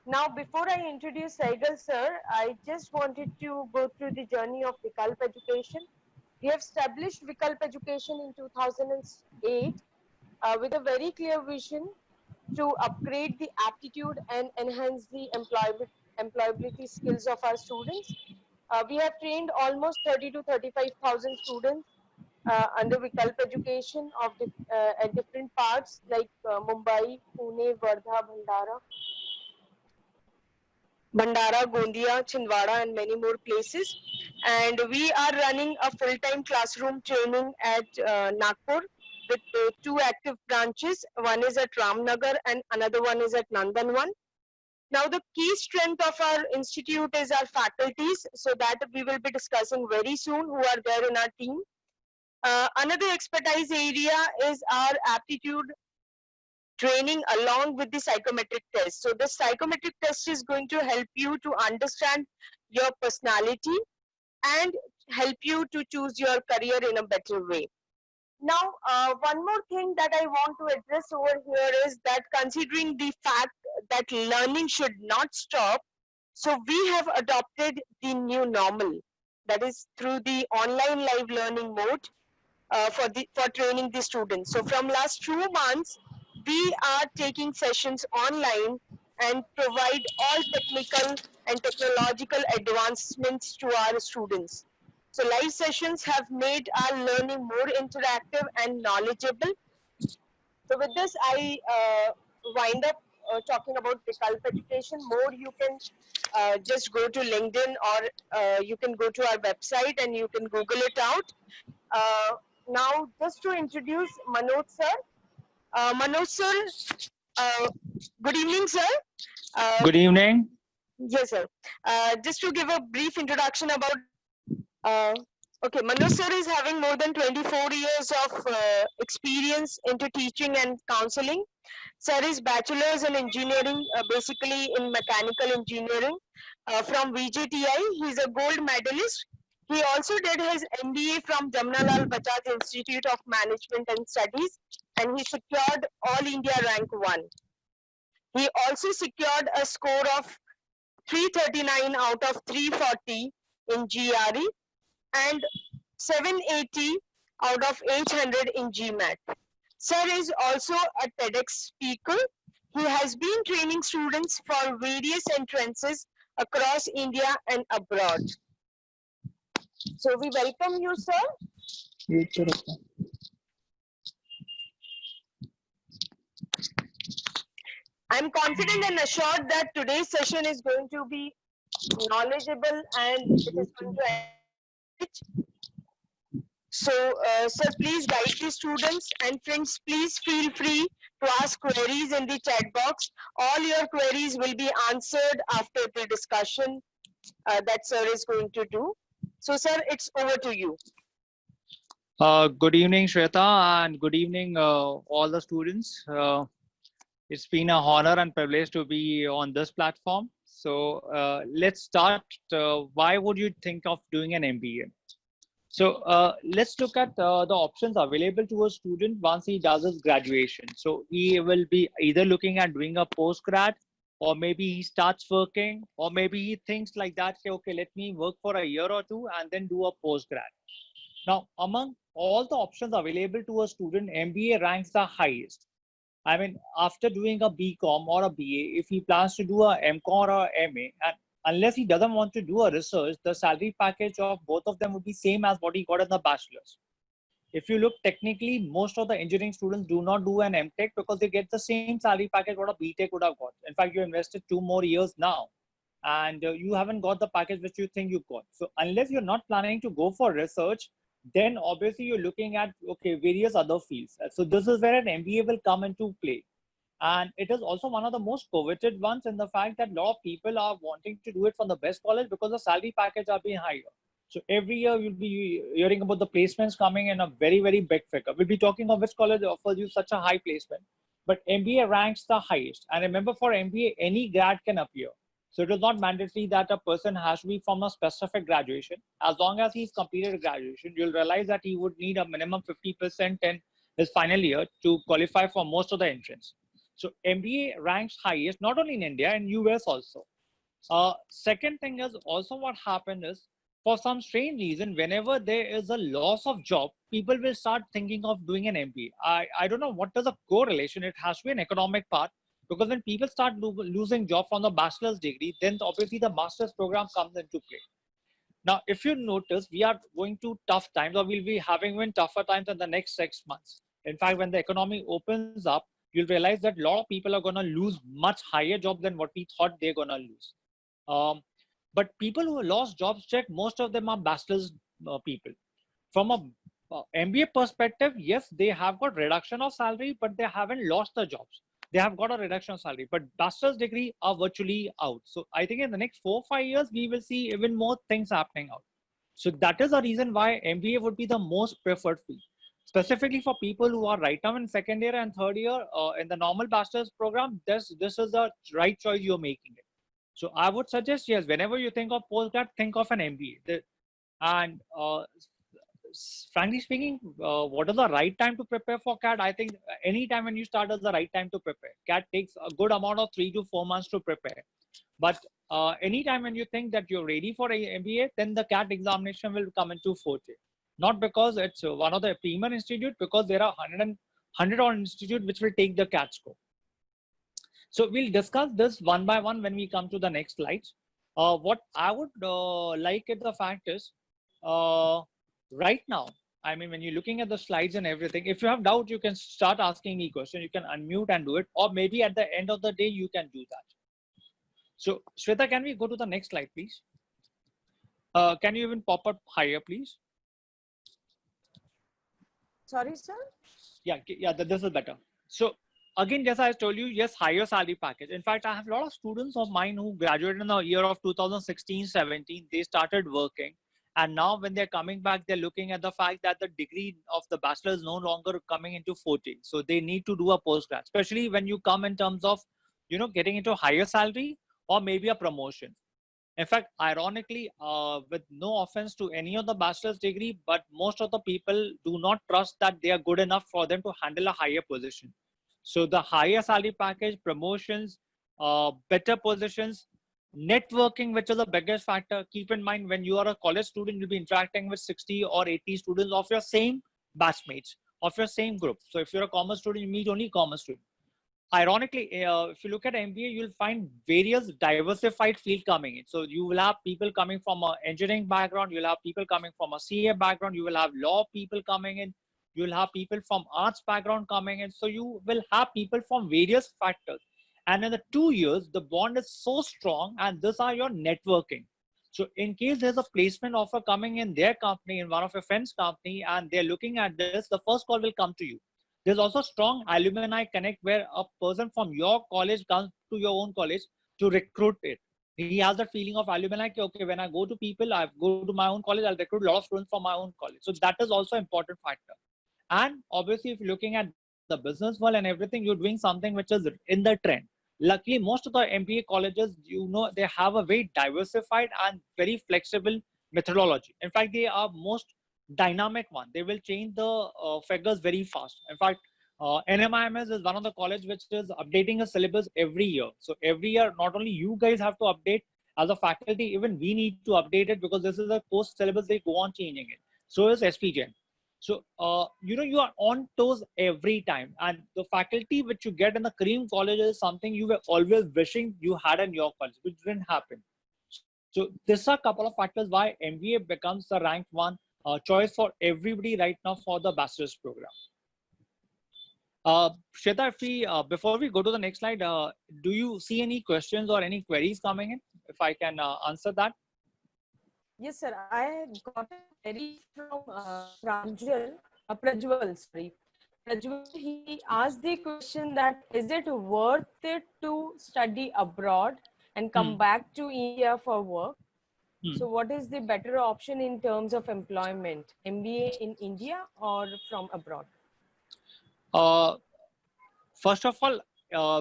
Now, before I introduce Saigal sir, I just wanted to go through the journey of Vikalp Education. We have established Vikalp Education in 2008 with a very clear vision to upgrade the aptitude and enhance the employability skills of our students. We have trained almost 30 to 35,000 students under Vikalp Education at different parts like Mumbai, Pune, Wardha, Bhandara, Gondia, Chhindwara, and many more places. And we are running a full-time classroom training at Nagpur with two active branches. One is at Ramnagar and another one is at Nandanwan. Now, the key strength of our institute is our faculties, so that we will be discussing very soon who are there in our team. Another expertise area is our aptitude training along with the psychometric test. So the psychometric test is going to help you to understand your personality and help you to choose your career in a better way. Now, one more thing that I want to address over here is that considering the fact that learning should not stop, so we have adopted the new normal, that is through the online live learning mode for training the students. So from last 2 months, we are taking sessions online and provide all technical and technological advancements to our students. So live sessions have made our learning more interactive and knowledgeable. So with this, I wind up talking about Vikalp Education. More you can just go to LinkedIn or you can go to our website and you can Google it out. Now, just to introduce Manoj sir. Manoj sir, good evening, sir. Good evening. Yes, sir. Just to give a brief introduction about, okay, Manoj sir is having more than 24 years of experience into teaching and counseling. Sir is bachelor's in engineering, basically in mechanical engineering from VJTI. He's a gold medalist. He also did his MBA from Jamnalal Bajaj Institute of Management and Studies, and he secured All India Rank 1. He also secured a score of 339 out of 340 in GRE and 780 out of 800 in GMAT. Sir is also a TEDx speaker. He has been training students for various entrances across India and abroad. So we welcome you, sir. I'm confident and assured that today's session is going to be knowledgeable and it is going to enrich. So, sir, please guide the students, and friends, please feel free to ask queries in the chat box. All your queries will be answered after the discussion that sir is going to do. So, sir, it's over to you. Good evening, Shweta, and good evening, all the students. It's been an honor and privilege to be on this platform. So let's start. Why would you think of doing an MBA? So let's look at the options available to a student once he does his graduation. So he will be either looking at doing a postgrad, or maybe he starts working, or maybe he thinks like that, okay, let me work for a year or two and then do a postgrad. Now, among all the options available to a student, MBA ranks the highest. I mean, after doing a BCom or a BA, if he plans to do a MCom or a MA, and unless he doesn't want to do a research, the salary package of both of them would be same as what he got in the bachelor's. If you look technically, most of the engineering students do not do an MTech because they get the same salary package what a BTech would have got. In fact, you invested 2 more years now, and you haven't got the package which you think you got. So unless you're not planning to go for research, then obviously you're looking at, okay, various other fields. So this is where an MBA will come into play. And it is also one of the most coveted ones in the fact that a lot of people are wanting to do it from the best college because the salary package are being higher. So every year you'll be hearing about the placements coming in a very, very big figure. We'll be talking of which college offers you such a high placement. But MBA ranks the highest. And remember, for MBA, any grad can appear. So it is not mandatory that a person has to be from a specific graduation. As long as he's completed graduation, you'll realize that he would need a minimum 50% in his final year to qualify for most of the entrance. So MBA ranks highest, not only in India, in US also. Second thing is also what happened is, for some strange reason, whenever there is a loss of job, people will start thinking of doing an MBA. I don't know what is the correlation. It has to be an economic part, because when people start losing job from the bachelor's degree, then obviously the master's program comes into play. Now, if you notice, we are going to tough times, or we'll be having even tougher times in the next 6 months. In fact, when the economy opens up, you'll realize that a lot of people are going to lose much higher jobs than what we thought they're going to lose. But people who lost jobs, check, most of them are bachelor's people. From a MBA perspective, yes, they have got reduction of salary, but they haven't lost the jobs. They have got a reduction of salary, but bachelor's degree are virtually out. So I think in the next 4 or 5 years, we will see even more things happening out. So that is the reason why MBA would be the most preferred field, specifically for people who are right now in second year and third year in the normal bachelor's program. This is the right choice you're making it. So I would suggest, yes, whenever you think of postgrad, think of an MBA. And frankly speaking, what is the right time to prepare for CAT? I think any time when you start is the right time to prepare. CAT takes a good amount of 3 to 4 months to prepare. But anytime when you think that you're ready for a MBA, then the CAT examination will come into forte. Not because it's one of the premier institute, because there are 100 on institute which will take the CAT score. So we'll discuss this one by one when we come to the next slides. What I would like at the fact is, right now, I mean, when you're looking at the slides and everything, if you have doubt, you can start asking me questions. You can unmute and do it, or maybe at the end of the day, you can do that. So Shweta, can we go to the next slide, please? Can you even pop up higher, please? Sorry, sir? Yeah, this is better. So again, as I told you, yes, higher salary package. In fact, I have a lot of students of mine who graduated in the year of 2016-17. They started working. And now when they're coming back, they're looking at the fact that the degree of the bachelor is no longer coming into forte. So they need to do a postgrad, especially when you come in terms of, getting into higher salary or maybe a promotion. In fact, ironically, with no offense to any of the bachelor's degree, but most of the people do not trust that they are good enough for them to handle a higher position. So the higher salary package, promotions, better positions, networking, which is the biggest factor. Keep in mind, when you are a college student, you'll be interacting with 60 or 80 students of your same batchmates, of your same group. So if you're a commerce student, you meet only commerce students. Ironically, if you look at MBA, you'll find various diversified field coming in. So you will have people coming from an engineering background, you'll have people coming from a CA background, you will have law people coming in, you'll have people from arts background coming in. So you will have people from various factors. And in the 2 years, the bond is so strong, and these are your networking. So in case there's a placement offer coming in their company, in one of your friends' company, and they're looking at this, the first call will come to you. There's also strong alumni connect, where a person from your college comes to your own college to recruit it. He has that feeling of alumni. Okay, when I go to people, I go to my own college, I'll recruit a lot of students from my own college. So that is also an important factor. And obviously, if you're looking at the business world and everything, you're doing something which is in the trend. Luckily, most of the MBA colleges, they have a very diversified and very flexible methodology. In fact, they are most dynamic one. They will change the figures very fast. In fact, NMIMS is one of the college which is updating a syllabus every year. So every year, not only you guys have to update as a faculty, even we need to update it, because this is a post syllabus, they go on changing it. So is SPGen. So, you are on toes every time, and the faculty which you get in the cream college is something you were always wishing you had in your college, which didn't happen. So these are a couple of factors why MBA becomes the ranked one choice for everybody right now for the bachelor's program. Shweta, if we, before we go to the next slide, do you see any questions or any queries coming in? If I can answer that. Yes, sir. I got a query from Prajwal, sorry. Prajwal, he asked the question that, is it worth it to study abroad and come back to India for work? So what is the better option in terms of employment, MBA in India or from abroad? First of all,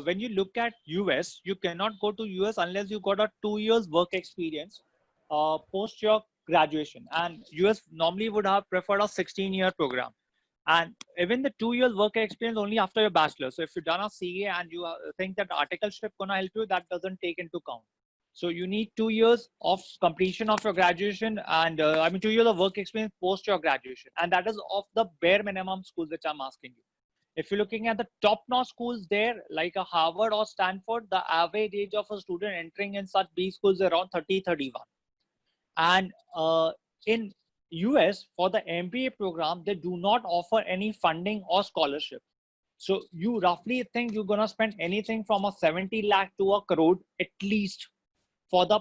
when you look at US, you cannot go to US unless you got a 2 years work experience post your graduation. And US normally would have preferred a 16-year program. And even the 2 years work experience only after your bachelor. So if you've done a CA and you think that articleship gonna help you, that doesn't take into account. So you need 2 years of completion of your graduation, and 2 years of work experience post your graduation, and that is of the bare minimum schools which I'm asking you. If you're looking at the top-notch schools there, like a Harvard or Stanford, the average age of a student entering in such B schools is around 30, 31. And in US, for the MBA program, they do not offer any funding or scholarship. So you roughly think you're going to spend anything from a 70 lakh to a crore at least for the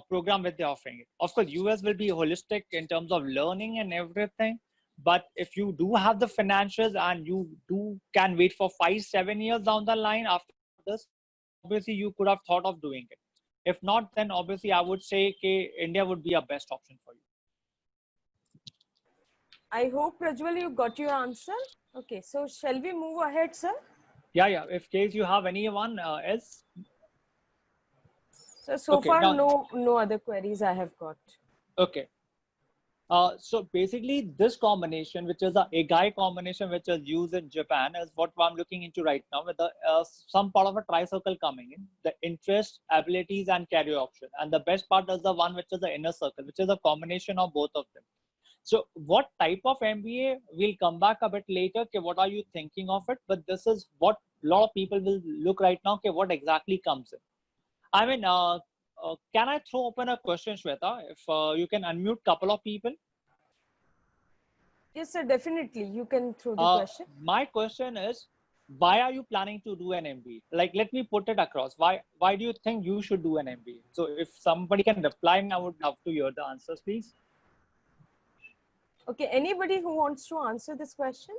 program that they're offering. Of course, US will be holistic in terms of learning and everything. But if you do have the financials and you can wait for 5-7 years down the line after this, obviously you could have thought of doing it. If not, then obviously I would say India would be a best option for you. I hope, Prajwal, you got your answer. Okay, so shall we move ahead, sir? Yeah. If case you have anyone else. So okay, far, no other queries I have got. Okay. So basically this combination, which is a IGAI combination, which is used in Japan, is what I'm looking into right now, with the some part of a tri-circle coming in, the interest, abilities, and career option. And the best part is the one which is the inner circle, which is a combination of both of them. So what type of MBA, we'll come back a bit later. Okay, what are you thinking of it? But this is what a lot of people will look right now. Okay, what exactly comes in? I mean, can I throw open a question, Shweta? If you can unmute couple of people. Yes, sir, definitely. You can throw the question. My question is, why are you planning to do an MBA? Like, let me put it across. Why do you think you should do an MBA? So if somebody can reply me, I would love to hear the answers, please. Okay, anybody who wants to answer this question,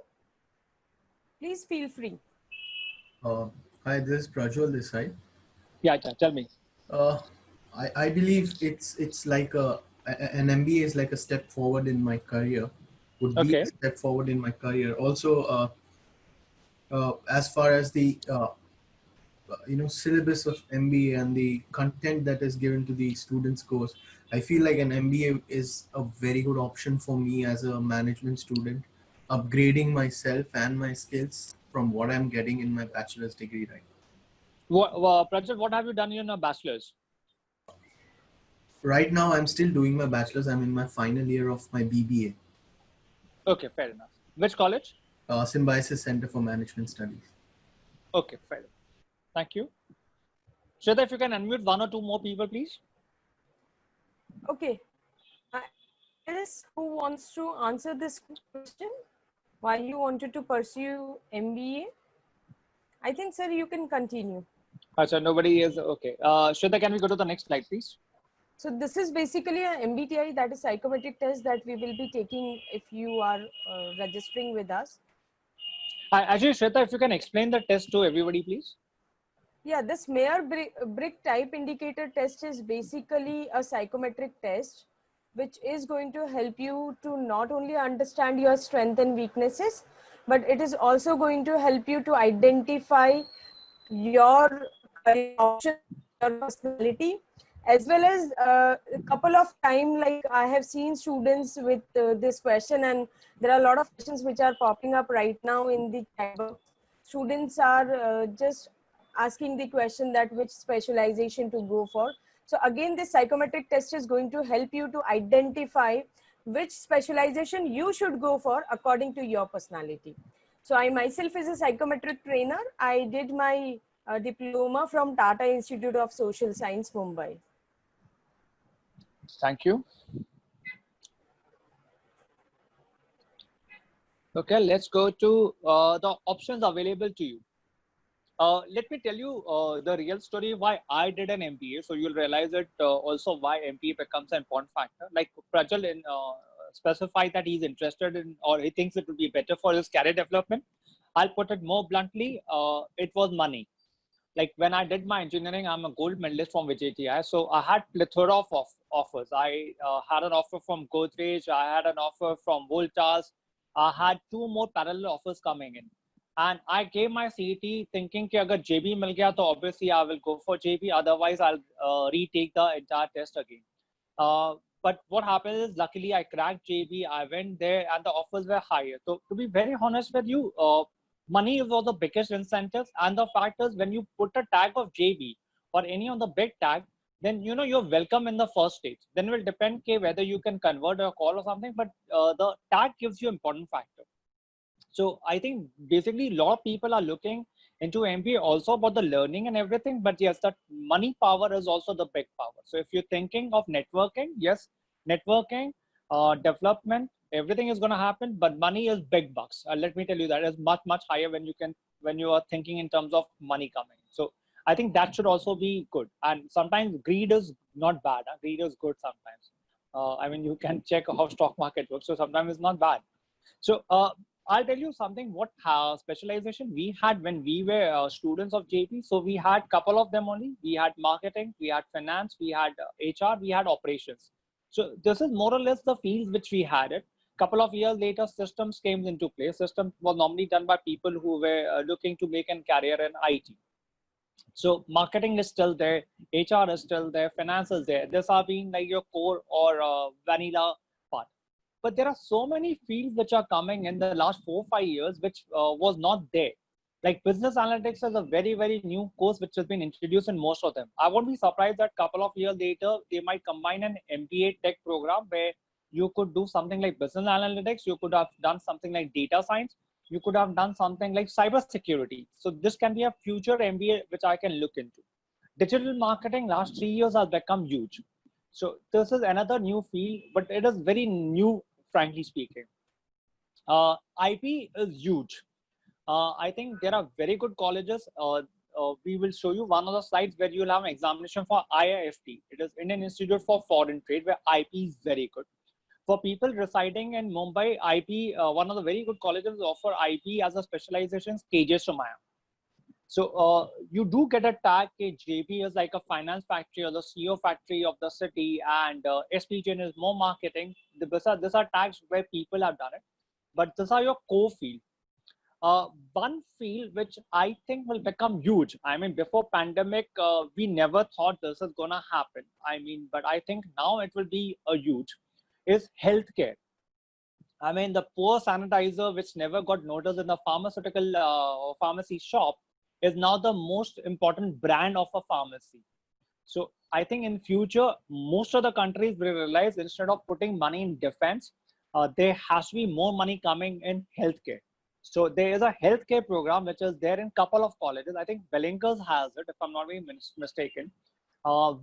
please feel free. Hi, this is Prajwal this side. Yeah, tell me. I believe it's like an MBA is like a step forward in my career. Would be a step forward in my career. Also, as far as the syllabus of MBA and the content that is given to the students course, I feel like an MBA is a very good option for me as a management student, upgrading myself and my skills from what I'm getting in my bachelor's degree right now. Prajwal, what have you done in your bachelor's? Right now, I'm still doing my bachelor's. I'm in my final year of my BBA. Okay, fair enough. Which college? Symbiosis Center for Management Studies. Okay, fair enough. Thank you. Shweta, if you can unmute one or two more people, please. Okay. Who wants to answer this question? Why you wanted to pursue MBA? I think, sir, you can continue. So nobody is okay. Shweta, can we go to the next slide, please? So this is basically a MBTI, that is psychometric test that we will be taking if you are registering with us. Actually, Shweta, if you can explain the test to everybody, please. Yeah, this Myers-Briggs type indicator test is basically a psychometric test, which is going to help you to not only understand your strengths and weaknesses, but it is also going to help you to identify your career option, your personality, as well as a couple of times, like I have seen students with this question, and there are a lot of questions which are popping up right now in the chat box. Students are just asking the question that which specialization to go for. So again, this psychometric test is going to help you to identify which specialization you should go for according to your personality. So I myself is a psychometric trainer. I did my diploma from Tata Institute of Social Science, Mumbai. Thank you. Okay, let's go to the options available to you. Let me tell you the real story why I did an MBA. So you'll realize it also why MBA becomes an important factor. Like Prajwal specified that he's interested in, or he thinks it would be better for his career development. I'll put it more bluntly, it was money. Like when I did my engineering, I'm a gold medalist from VJTI. So I had plethora of offers. I had an offer from Godrej. I had an offer from Voltas. I had 2 more parallel offers coming in. And I gave my CET thinking that if JB mil gaya, तो obviously I will go for JB. Otherwise, I'll retake the entire test again. But what happened is, luckily, I cracked JB. I went there, and the offers were higher. So, to be very honest with you, money was the biggest incentive. And the fact is, when you put a tag of JB or any of the big tag, then you're welcome in the first stage. Then it will depend whether you can convert a call or something. But the tag gives you important factor. So I think basically a lot of people are looking into MBA also about the learning and everything, but yes, that money power is also the big power. So if you're thinking of networking, yes, networking, development, everything is going to happen, but money is big bucks. Let me tell you, that is much higher when you are thinking in terms of money coming. So I think that should also be good. And sometimes greed is not bad. Huh? Greed is good sometimes. I mean, you can check how stock market works. So sometimes it's not bad. So I'll tell you something, what specialization we had when we were students of JP. So we had couple of them only. We had marketing, we had finance, we had HR, we had operations. So this is more or less the fields which we had it. Couple of years later, systems came into play. Systems was normally done by people who were looking to make a career in IT. So marketing is still there, HR is still there, finance is there. This are being like your core or vanilla part. But there are so many fields which are coming in the last 4-5 years, which was not there. Like business analytics is a very new course which has been introduced in most of them. I won't be surprised that couple of years later, they might combine an MBA tech program where you could do something like business analytics. You could have done something like data science. You could have done something like cyber security. So this can be a future MBA which I can look into. Digital marketing last 3 years has become huge. So this is another new field, but it is very new, frankly speaking. IP is huge. I think there are very good colleges. We will show you one of the slides where you will have an examination for IIFT. It is Indian Institute for Foreign Trade, where IP is very good. For people residing in Mumbai, IP, one of the very good colleges offer IP as a specialization, KJ Somaiya. So you do get a tag. JP is like a finance factory or the CEO factory of the city, and SPGN is more marketing. These are tags where people have done it, but these are your core field. One field which I think will become huge. I mean, before pandemic, we never thought this is gonna happen. I mean, but I think now it will be a huge, is healthcare. I mean, the poor sanitizer which never got noticed in the pharmaceutical pharmacy shop is now the most important brand of a pharmacy. So I think in future, most of the countries will realize instead of putting money in defense, there has to be more money coming in healthcare. So there is a healthcare program which is there in couple of colleges. I think Bellinkers has it, if I'm not being mistaken,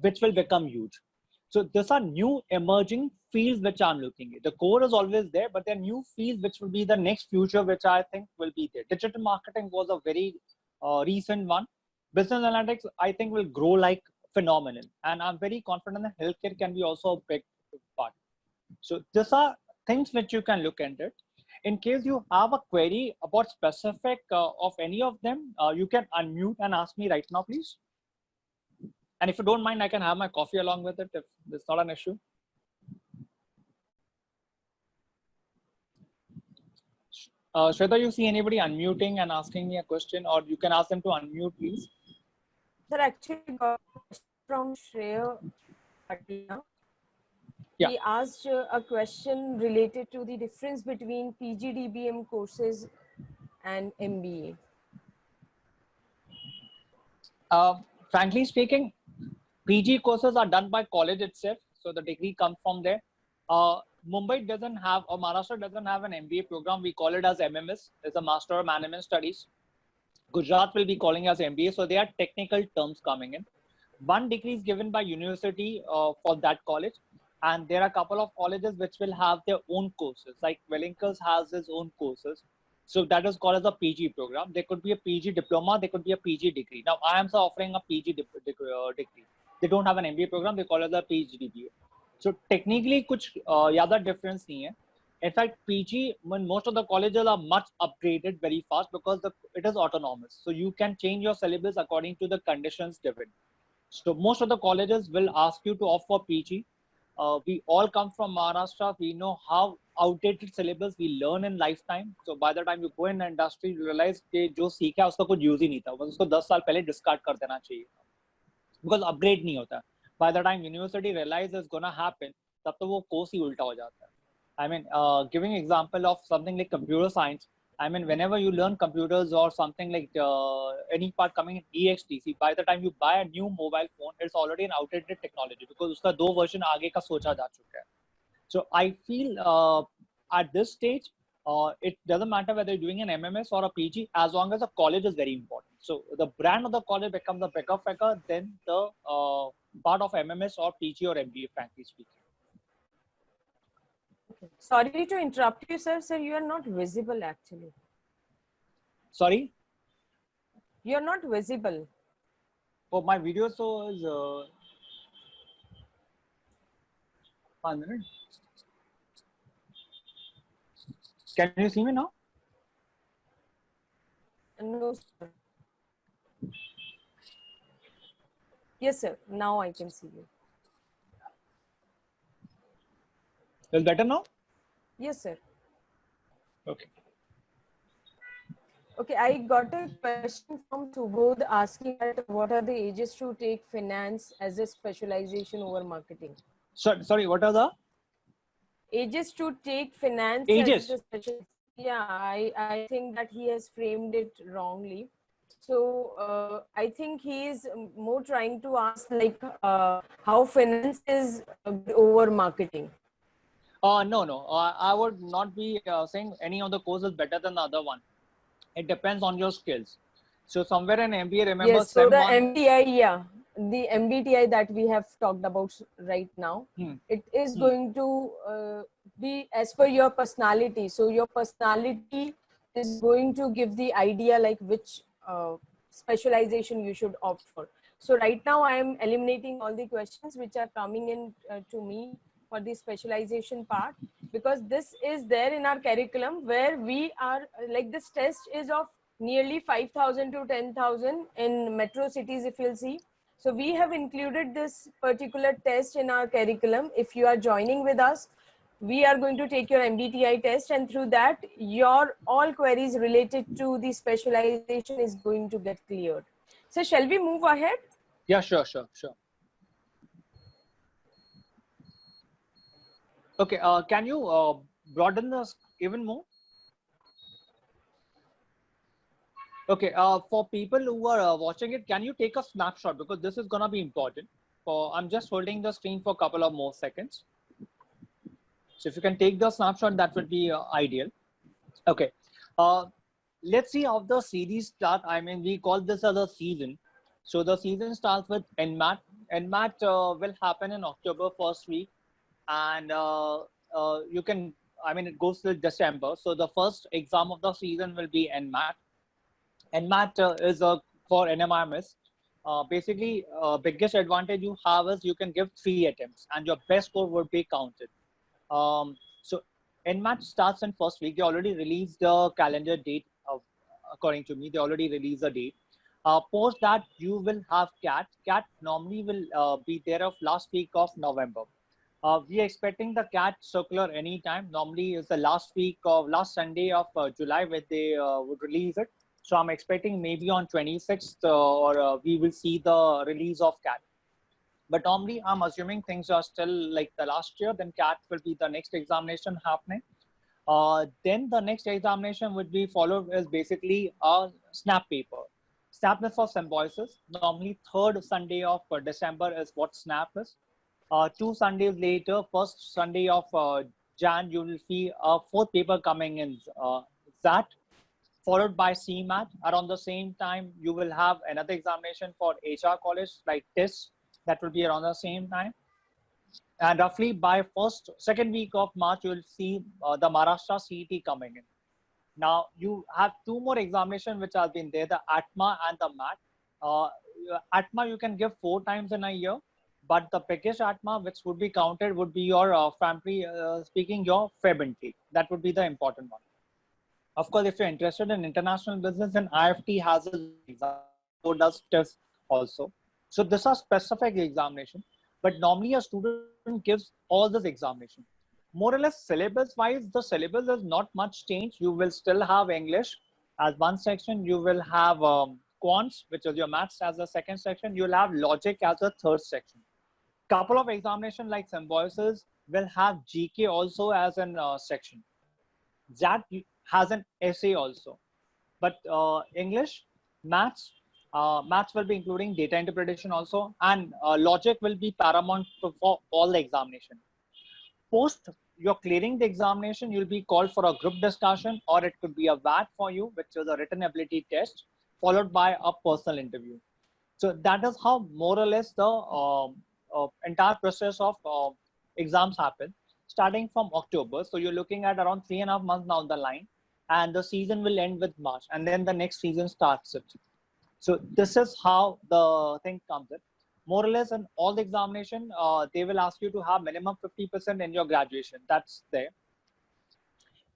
which will become huge. So these are new emerging fields which I'm looking at. The core is always there, but there are new fields which will be the next future, which I think will be there. Digital marketing was a very recent one. Business analytics, I think, will grow like phenomenon. And I'm very confident that healthcare can be also a big part. So these are things which you can look at it. In case you have a query about specific of any of them, you can unmute and ask me right now, please. And if you don't mind, I can have my coffee along with it if it's not an issue. Shweta, you see anybody unmuting and asking me a question, or you can ask them to unmute, please. Sir, actually got from Shreya Patia. Yeah. He asked a question related to the difference between PGDBM courses and MBA. Frankly speaking, PG courses are done by college itself, so the degree comes from there. Mumbai doesn't have, or Maharashtra doesn't have an MBA program. We call it as MMS. It's a Master of Management Studies. Gujarat will be calling as MBA. So there are technical terms coming in. One degree is given by university for that college. And there are a couple of colleges which will have their own courses. Like Bellinkers has his own courses. So that is called as a PG program. There could be a PG diploma. There could be a PG degree. Now, I am offering a PG degree. They don't have an MBA program. They call it a PGDBA. So technically, कुछ ज़्यादा difference नहीं है. In fact, PG, when most of the colleges are much upgraded very fast because it is autonomous. So you can change your syllabus according to the conditions given. So most of the colleges will ask you to opt for PG. We all come from Maharashtra. We know how outdated syllabus we learn in lifetime. So by the time you go in the industry, you realize कि जो सीखा है उसका कुछ use ही नहीं था. बस उसको 10 साल पहले discard कर देना चाहिए. Because upgrade नहीं होता. By the time university realizes it's gonna happen, तब तो वो कोर्स ही उल्टा हो जाता है. I mean, giving example of something like computer science, I mean, whenever you learn computers or something like any part coming in EXTC, by the time you buy a new mobile phone, it's already an outdated technology because उसका 2 version आगे का सोचा जा चुका है. So I feel at this stage, it doesn't matter whether you're doing an MMS or a PG, as long as the college is very important. So the brand of the college becomes the bigger factor than the part of MMS or PG or MBA, frankly speaking. Sorry to interrupt you, sir. Sir, you are not visible actually. Sorry? You are not visible. For my video, so is 1 minute. Can you see me now? No, sir. Yes, sir. Now I can see you. Is better now? Yes, sir. Okay. Okay, I got a question from Subodh asking that what are the ages to take finance as a specialization over marketing? Sorry, what are the ages to take finance ages? as a special? Yeah, I think that he has framed it wrongly. So I think he is more trying to ask like how finance is over marketing. No. I would not be saying any of the courses better than the other one. It depends on your skills. So somewhere in MBA, remember, yes, so the MBTI, yeah, the MBTI that we have talked about right now, it is going to be as per your personality. So your personality is going to give the idea like which specialization you should opt for. So right now I am eliminating all the questions which are coming in to me for the specialization part, because this is there in our curriculum where we are like this test is of nearly 5,000 to 10,000 in metro cities if you'll see. So we have included this particular test in our curriculum. If you are joining with us, we are going to take your MBTI test, and through that your all queries related to the specialization is going to get cleared. So shall we move ahead? Yeah, sure. Okay, can you broaden this even more? Okay, for people who are watching it, can you take a snapshot, because this is gonna be important. I'm just holding the screen for a couple of more seconds. So if you can take the snapshot, that would be ideal. Okay, let's see how the series start. I mean, we call this as a season. So the season starts with NMAT. NMAT will happen in October first week, and you can, I mean, it goes till December. So the first exam of the season will be NMAT. NMAT is for NMIMS. Basically, biggest advantage you have is you can give 3 attempts and your best score would be counted. So NMAT starts in first week. They already released the calendar date. According to me, they already released the date. Post that, you will have CAT. CAT normally will be there of last week of November. We are expecting the CAT circular anytime. Normally it's the last Sunday of July where they would release it. So I'm expecting maybe on 26th or we will see the release of CAT. But normally I'm assuming things are still like the last year, then CAT will be the next examination happening. Then the next examination would be followed is basically a SNAP paper. SNAP is for symbiosis. Normally 3rd Sunday of December is what SNAP is. 2 Sundays later, first Sunday of Jan, you will see a 4th paper coming in, ZAT, followed by CMAT. Around the same time, you will have another examination for HR college like TIS. That will be around the same time. And roughly by second week of March, you will see the Maharashtra CET coming in. Now, you have 2 more examinations which have been there, the ATMA and the MAT. ATMA you can give 4 times in a year, but the biggest ATMA which would be counted would be your, frankly speaking, your Feb intake. That would be the important one. Of course, if you're interested in international business, then IFT has a exam, so does TIS also. So these are specific examination, but normally a student gives all this examination. More or less syllabus wise, the syllabus is not much change. You will still have English as one section. You will have quants, which is your maths, as a second section. You'll have logic as a third section. Couple of examination like symbiosis, will have GK also as an section. That has an essay also. But English, maths, maths will be including data interpretation also, and logic will be paramount for all the examination. Post you're clearing the examination, you'll be called for a group discussion, or it could be a VAT for you, which is a written ability test, followed by a personal interview. So that is how more or less the entire process of exams happen, starting from October. So you're looking at around 3.5 months down the line, and the season will end with March, and then the next season starts it. So this is how the thing comes in. More or less in all the examination, they will ask you to have minimum 50% in your graduation. That's there.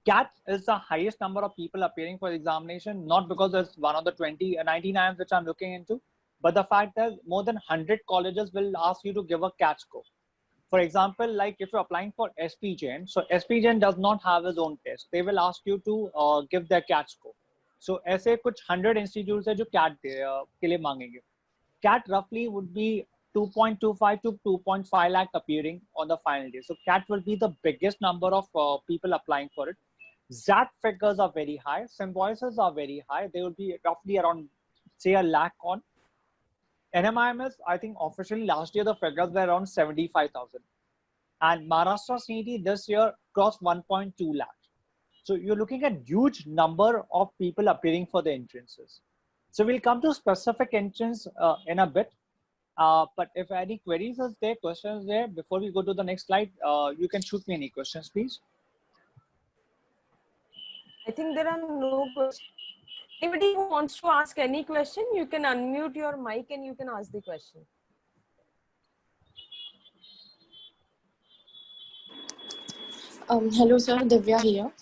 CAT is the highest number of people appearing for the examination, not because it's one of the 19 IIMs which I'm looking into, but the fact that more than 100 colleges will ask you to give a CAT score. For example, like if you're applying for SPJN, so SPJN does not have its own test. They will ask you to give their CAT score. So ऐसे कुछ 100 institutes है जो CAT के लिए मांगेंगे. CAT roughly would be 2.25 to 2.5 lakh appearing on the final day. So CAT will be the biggest number of people applying for it. ZAT figures are very high. Symbiosis are very high. They would be roughly around, say, a lakh on. NMIMS, I think officially last year the figures were around 75,000. And Maharashtra CET this year crossed 1.2 lakh. So you're looking at huge number of people appearing for the entrances. So we'll come to specific entrance in a bit. But if any queries is there, questions there, before we go to the next slide, you can shoot me any questions, please. I think there are no questions. Anybody who wants to ask any question, you can unmute your mic and you can ask the question. Hello, sir. Divya here.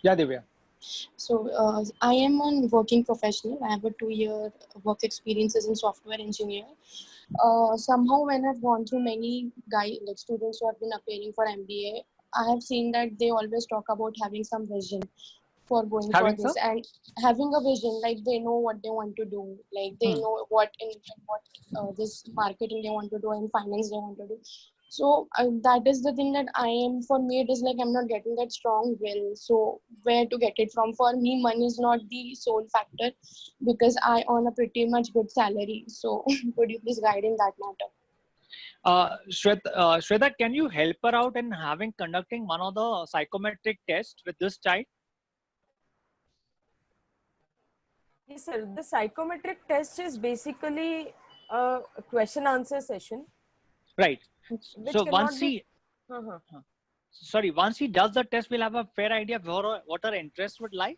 Yeah, Divya. So I am a working professional. I have a 2-year work experiences in software engineer. Somehow, when I've gone through many students who have been appearing for MBA, I have seen that they always talk about having some vision for going for this and having a vision, like they know what they want to do, like they know what this marketing they want to do and finance they want to do. So that is the thing that for me, it is like I'm not getting that strong will. So where to get it from? For me, money is not the sole factor because I earn a pretty much good salary. So could you please guide in that matter? Shweta, can you help her out in conducting one of the psychometric tests with this child? Yes, sir. The psychometric test is basically a question answer session. Right. So once he, once he does the test, we'll have a fair idea of what her interest would lie.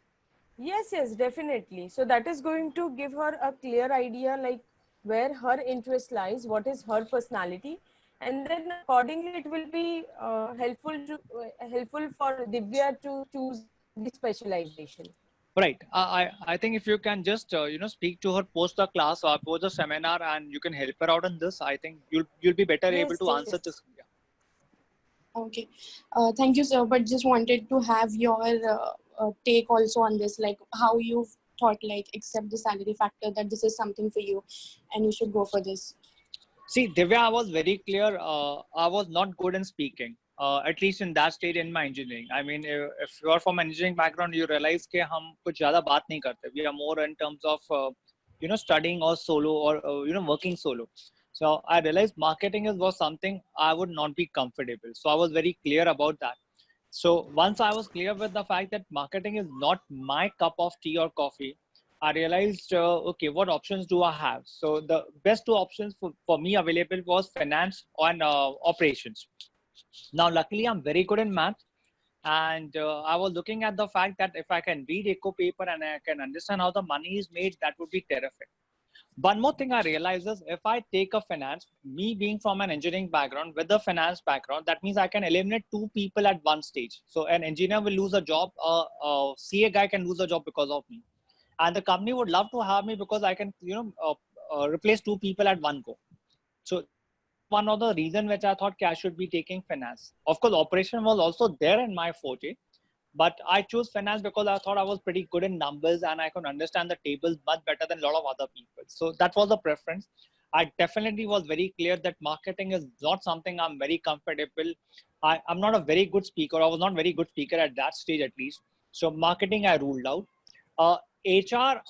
Yes, definitely. So that is going to give her a clear idea, like where her interest lies, what is her personality, and then accordingly it will be helpful for Divya to choose the specialization. Right. I think if you can just speak to her post the class or post the seminar, and you can help her out on this, I think you'll be better able to answer this. Yeah. Okay. Thank you, sir. But just wanted to have your take also on this, like how you thought, like accept the salary factor, that this is something for you and you should go for this. See, Divya, I was very clear. I was not good in speaking. At least in that stage in my engineering. I mean, if you are from an engineering background, you realize that हम कुछ ज़्यादा बात नहीं करते. We are more in terms of studying or solo or working solo. So I realized marketing was something I would not be comfortable. So I was very clear about that. So once I was clear with the fact that marketing is not my cup of tea or coffee, I realized, okay, what options do I have? So the best two options for me available was finance and operations. Now, luckily, I'm very good in math. And I was looking at the fact that if I can read eco paper and I can understand how the money is made, that would be terrific. One more thing I realized is if I take a finance, me being from an engineering background with a finance background, that means I can eliminate 2 people at one stage. So an engineer will lose a job, a CA guy can lose a job because of me. And the company would love to have me because I can, replace 2 people at one go. So one of the reason which I thought I should be taking finance. Of course, operation was also there in my forte, but I chose finance because I thought I was pretty good in numbers and I could understand the tables much better than a lot of other people. So that was the preference. I definitely was very clear that marketing is not something I'm very comfortable. I'm not a very good speaker. I was not very good speaker at that stage, at least. So marketing, I ruled out. HR,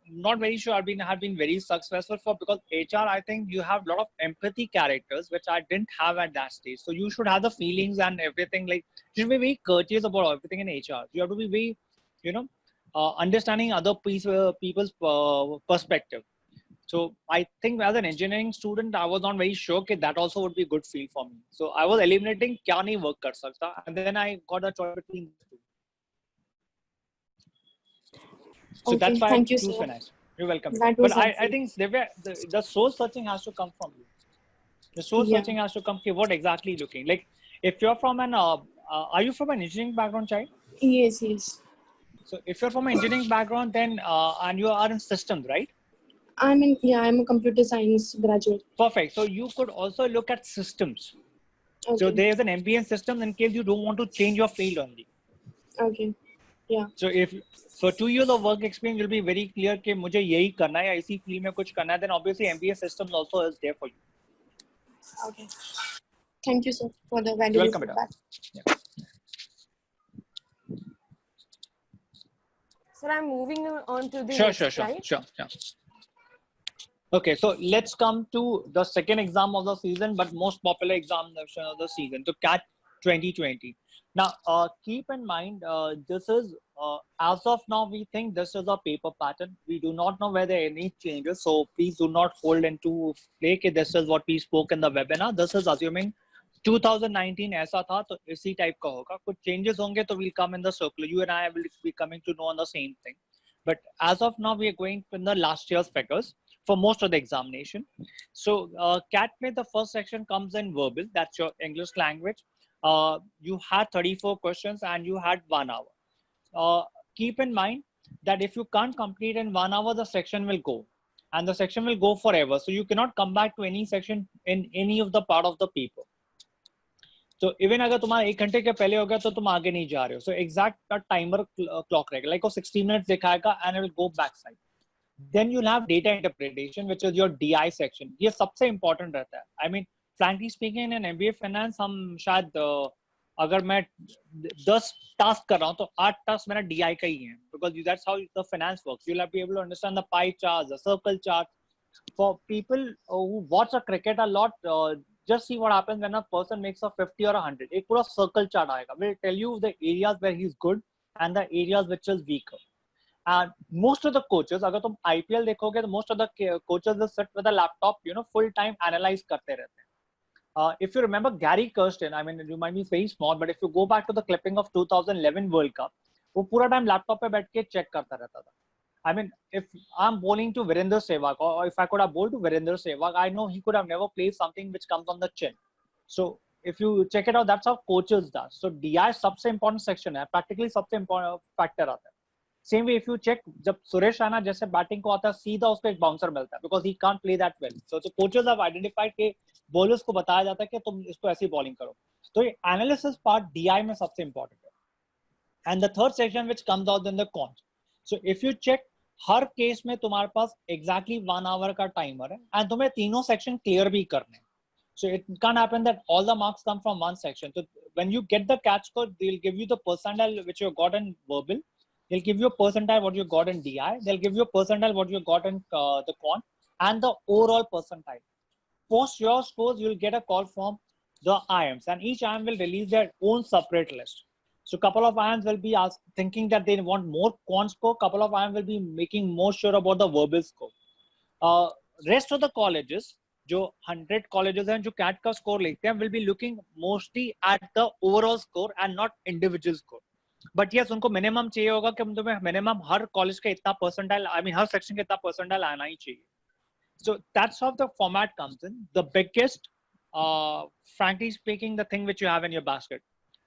not very sure have been very successful for, because HR, I think you have a lot of empathy characters, which I didn't have at that stage. So you should have the feelings and everything. Like, you should be very courteous about everything in HR. You have to be very, you know, understanding other people's perspective. So I think as an engineering student, I was not very sure that that also would be a good field for me. So I was eliminating kya nahi work kar sakta, and then I got a choice between the two. So Okay, that's why I thank you, choose sir. finance. You're welcome. That But was I helpful. think the soul searching has to come from you. The soul Yeah. searching has to come. Okay, what exactly looking like? If you're from an, are you from an engineering background, child? Yes, yes. So if you're from an engineering background, then and you are in systems, right? I'm a computer science graduate. Perfect. So you could also look at systems. So Okay. there's an MBA in systems in case you don't want to change your field only. Okay. Yeah. So if 2 years of work experience will be very clear कि मुझे यही करना है या इसी field में कुछ करना है, then obviously MBA systems also is there for you. Okay. Thank you, sir, for the You're valuable welcome, feedback. yeah. Sir, I'm moving on to the Sure. slide. Okay, so let's come to the second exam of the season, but most popular examination of the season, so CAT 2020. Now, keep in mind, this is, as of now, we think this is a paper pattern. We do not know whether any changes. So please do not hold into play that this is what we spoke in the webinar. This is assuming 2019 ऐसा था तो इसी type का होगा. कुछ changes होंगे तो we'll come in the circle. You and I will be coming to know on the same thing. But as of now, we are going in the last year's figures for most of the examination. So CAT में the first section comes in verbal. That's your English language. You had 34 questions and you had 1 hour. Keep in mind that if you can't complete in 1 hour, the section will go. And the section will go forever. So you cannot come back to any section in any of the part of the paper. So even अगर तुम्हारा 1 घंटे के पहले हो गया तो तुम आगे नहीं जा रहे हो. So exact timer clock रहेगा. Like 60 minutes दिखाएगा and it will go backside. Then you'll have data interpretation, which is your DI section. ये सबसे important रहता है. I mean, frankly speaking, in MBA finance, हम शायद अगर मैं 10 task कर रहा हूँ तो 8 task मेरा DI का ही है. Because that's how the finance works. You'll be able to understand the pie charts, the circle charts. For people who watch a cricket a lot, just see what happens when a person makes a 50 or 100. एक पूरा circle chart आएगा. Will tell you the areas where he's good and the areas which is weaker. And most of the coaches, अगर तुम IPL देखोगे तो most of the coaches will sit with a laptop, full time analyze करते रहते हैं. If you remember Gary Kirsten, I mean, you might be very small, but if you go back to the clipping of 2011 World Cup, वो पूरा time laptop पे बैठ के check करता रहता था. I mean, if I'm bowling to Virender Sehwag, or if I could have bowled to Virender Sehwag, I know he could have never played something which comes on the chin. So if you check it out, that's how coaches do. So DI सबसे important section है, practically सबसे important factor आता है. Same way, if you check, जब सुरेश रैना जैसे batting को आता है सीधा उसको एक बाउंसर मिलता है because he can't play that well. So coaches have identified कि bowlers को बताया जाता है कि तुम इसको ऐसी bowling करो. तो ये analysis part DI में सबसे important है. And the third section which comes out in the cons. So if you check, her case में तुम्हारे पास exactly 1 hour का timer है and तुम्हें तीनों section clear भी करने हैं. So it can't happen that all the marks come from one section. So when you get the catch score, they'll give you the percentile which you got in verbal. They'll give you a percentile what you got in DI. They'll give you a percentile what you got in the quant and the overall percentile. Post your scores, you'll get a call from the IIMs and each IIM will release their own separate list. So a couple of IIMs will be thinking that they want more quant score. Couple of IIMs will be making more sure about the verbal score. Rest of the colleges, जो 100 colleges हैं जो CAT का score लेते हैं, will be looking mostly at the overall score and not individual score. But yes, उनको minimum चाहिए होगा कि तुम्हें minimum हर college का इतना percentile, I mean her section का इतना percentile आना ही चाहिए. So that's how the format comes in. The biggest, frankly speaking, the thing which you have in your basket.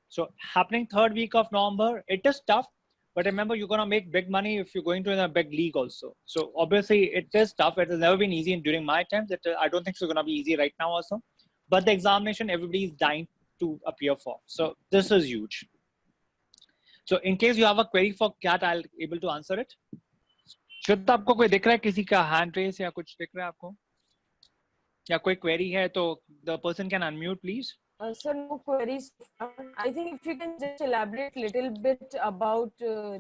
So happening 3rd week of November, it is tough. But remember, you're going to make big money if you're going to in a big league also. So obviously, it is tough. It has never been easy during my times. I don't think it's going to be easy right now also. But the examination, everybody is dying to appear for. So this is huge. So in case you have a query for CAT, I'll be able to answer it. Shweta, आपको कोई दिख रहा है, किसी का hand raise या कुछ दिख रहा है आपको, या कोई क्वेरी है तो the person can unmute please. Sir, no queries. I think if you can just elaborate a little bit about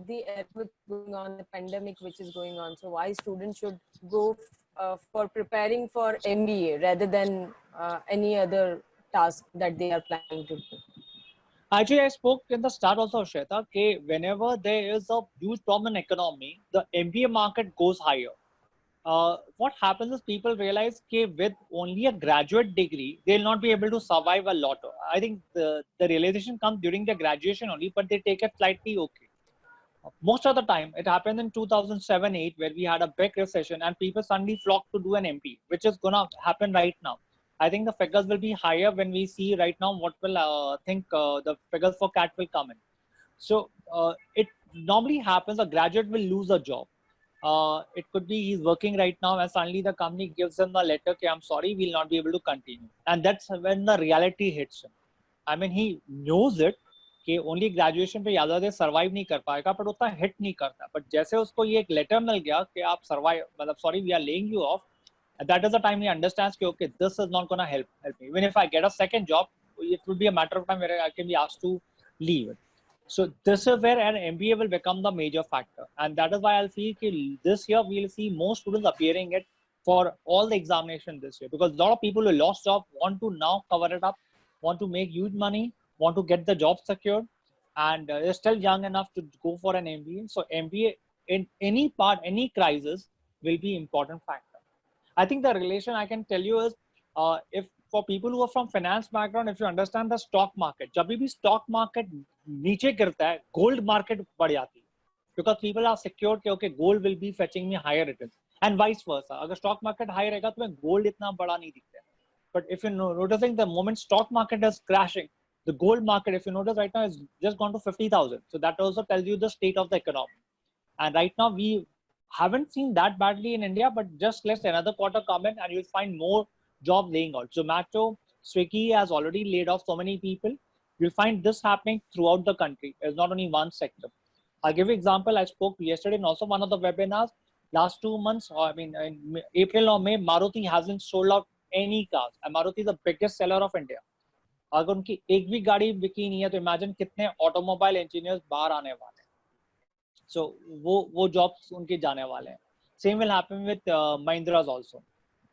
the era going on, the pandemic which is going on. So why students should go for preparing for MBA rather than any other task that they are planning to do. Actually, I spoke in the start also, Shweta, okay, whenever there is a huge problem in economy, the MBA market goes higher. What happens is people realize that with only a graduate degree, they'll not be able to survive a lot. I think the realization comes during their graduation only, but they take it slightly okay. Most of the time, it happened in 2007-8 where we had a big recession and people suddenly flocked to do an MBA, which is going to happen right now. I think the figures will be higher when we see right now what will the figures for CAT will come in. So it normally happens a graduate will lose a job. It could be he's working right now and suddenly the company gives him a letter, okay, I'm sorry, we'll not be able to continue. And that's when the reality hits him. I mean, he knows it कि only graduation पे ज़्यादा देर survive नहीं कर पाएगा, but उतना hit नहीं करता. But जैसे उसको ये एक letter मिल गया कि आप survive, मतलब sorry, we are laying you off, and that is the time he understands कि okay, this is not gonna help me. Even if I get a second job, it will be a matter of time where I can be asked to leave it. So this is where an MBA will become the major factor, and that is why I'll feel that this year we'll see more students appearing it for all the examination this year, because a lot of people who lost job want to now cover it up, want to make huge money, want to get the job secured, and they're still young enough to go for an MBA. So MBA in any part, any crisis will be important factor. I think the relation I can tell you is if for people who are from finance background, if you understand the stock market, जब भी stock market नीचे गिरता है, gold market बढ़ जाती है, because people are secured कि okay, gold will be fetching me higher returns, and vice versa. अगर stock market high रहेगा तो gold इतना बड़ा नहीं दिखता है. But if you noticing the moment stock market is crashing, the gold market, if you notice right now, is just gone to 50,000. So that also tells you the state of the economy. And right now we haven't seen that badly in India, but just let another quarter come in and you'll find more job laying out. Zomato, Swiggy has already laid off so many people. You'll find this happening throughout the country. It's not only one sector. I'll give you an example. I spoke yesterday in also one of the webinars. Last 2 months, or I mean in April or May, Maruti hasn't sold out any cars. And Maruti is the biggest seller of India. अगर उनकी एक भी गाड़ी बिकी नहीं है तो imagine कितने ऑटोमोबाइल इंजीनियर्स बाहर आने वाले हैं. So वो jobs उनके जाने वाले हैं. Same will happen with Mahindra's also.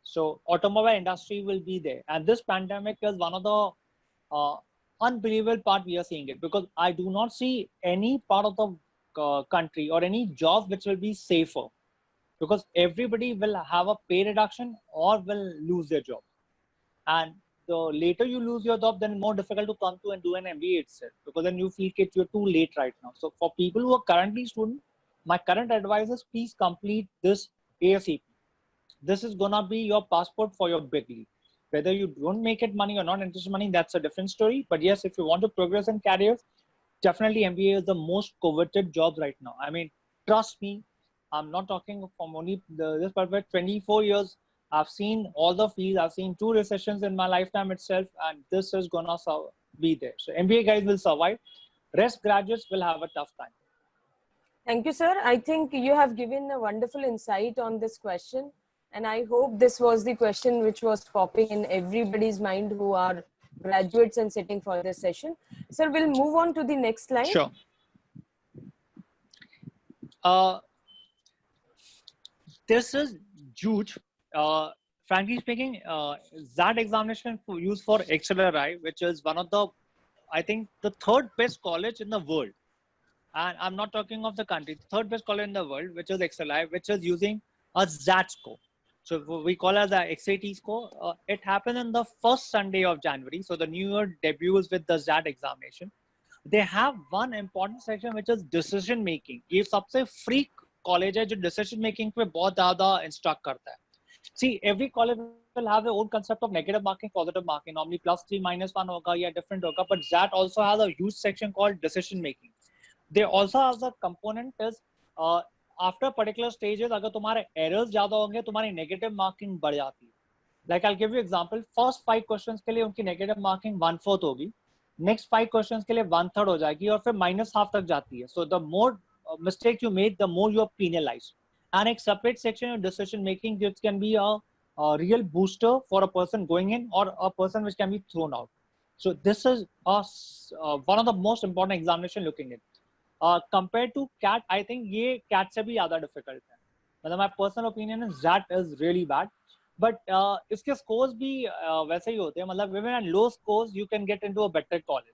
So automobile industry will be there, and this pandemic is one of the unbelievable part we are seeing it, because I do not see any part of the country or any job which will be safer, because everybody will have a pay reduction or will lose their job, and the later you lose your job, then it's more difficult to come to and do an MBA itself, because then you feel that you're too late right now. So for people who are currently students, my current advice is please complete this ASAP. This is gonna be your passport for your big league. Whether you don't make it money or not interested in money, that's a different story. But yes, if you want to progress in careers, definitely MBA is the most coveted job right now. I mean, trust me, I'm not talking from only this, but for 24 years, I've seen all the fields. I've seen 2 recessions in my lifetime itself, and this is gonna be there. So MBA guys will survive. Rest graduates will have a tough time. Thank you, sir. I think you have given a wonderful insight on this question. And I hope this was the question which was popping in everybody's mind who are graduates and sitting for this session. Sir, we'll move on to the next slide. Sure. This is huge. Frankly speaking, that examination used for XLRI, which is one of the, I think, the 3rd best college in the world. And I'm not talking of the country, the 3rd best college in the world, which is XLRI, which is using a XAT score. So we call it the XAT score. It happened on the first Sunday of January. So the new year debuts with the XAT examination. They have one important section which is decision making. ये सबसे free college है जो decision making पे बहुत ज़्यादा instruct करता है. See, every college will have their own concept of negative marking, positive marking. Normally +3, -1 होगा या different होगा. But XAT also has a huge section called decision making. They also have the component is after particular stages, अगर तुम्हारे errors ज़्यादा होंगे, तुम्हारी negative marking बढ़ जाती है. Like I'll give you example. First 5 questions के लिए उनकी negative marking 1/4 होगी. Next 5 questions के लिए 1/3 हो जाएगी और फिर -1/2 तक जाती है. So the more mistake you make, the more you are penalized. and a separate section of decision making which can be a real booster for a person going in or a person which can be thrown out. So this is one of the most important examination looking at. Compared to CAT, I think ये CAT से भी ज़्यादा difficult है. मतलब my personal opinion is that is really bad. But इसके scores भी वैसे ही होते हैं. मतलब even at low scores you can get into a better college.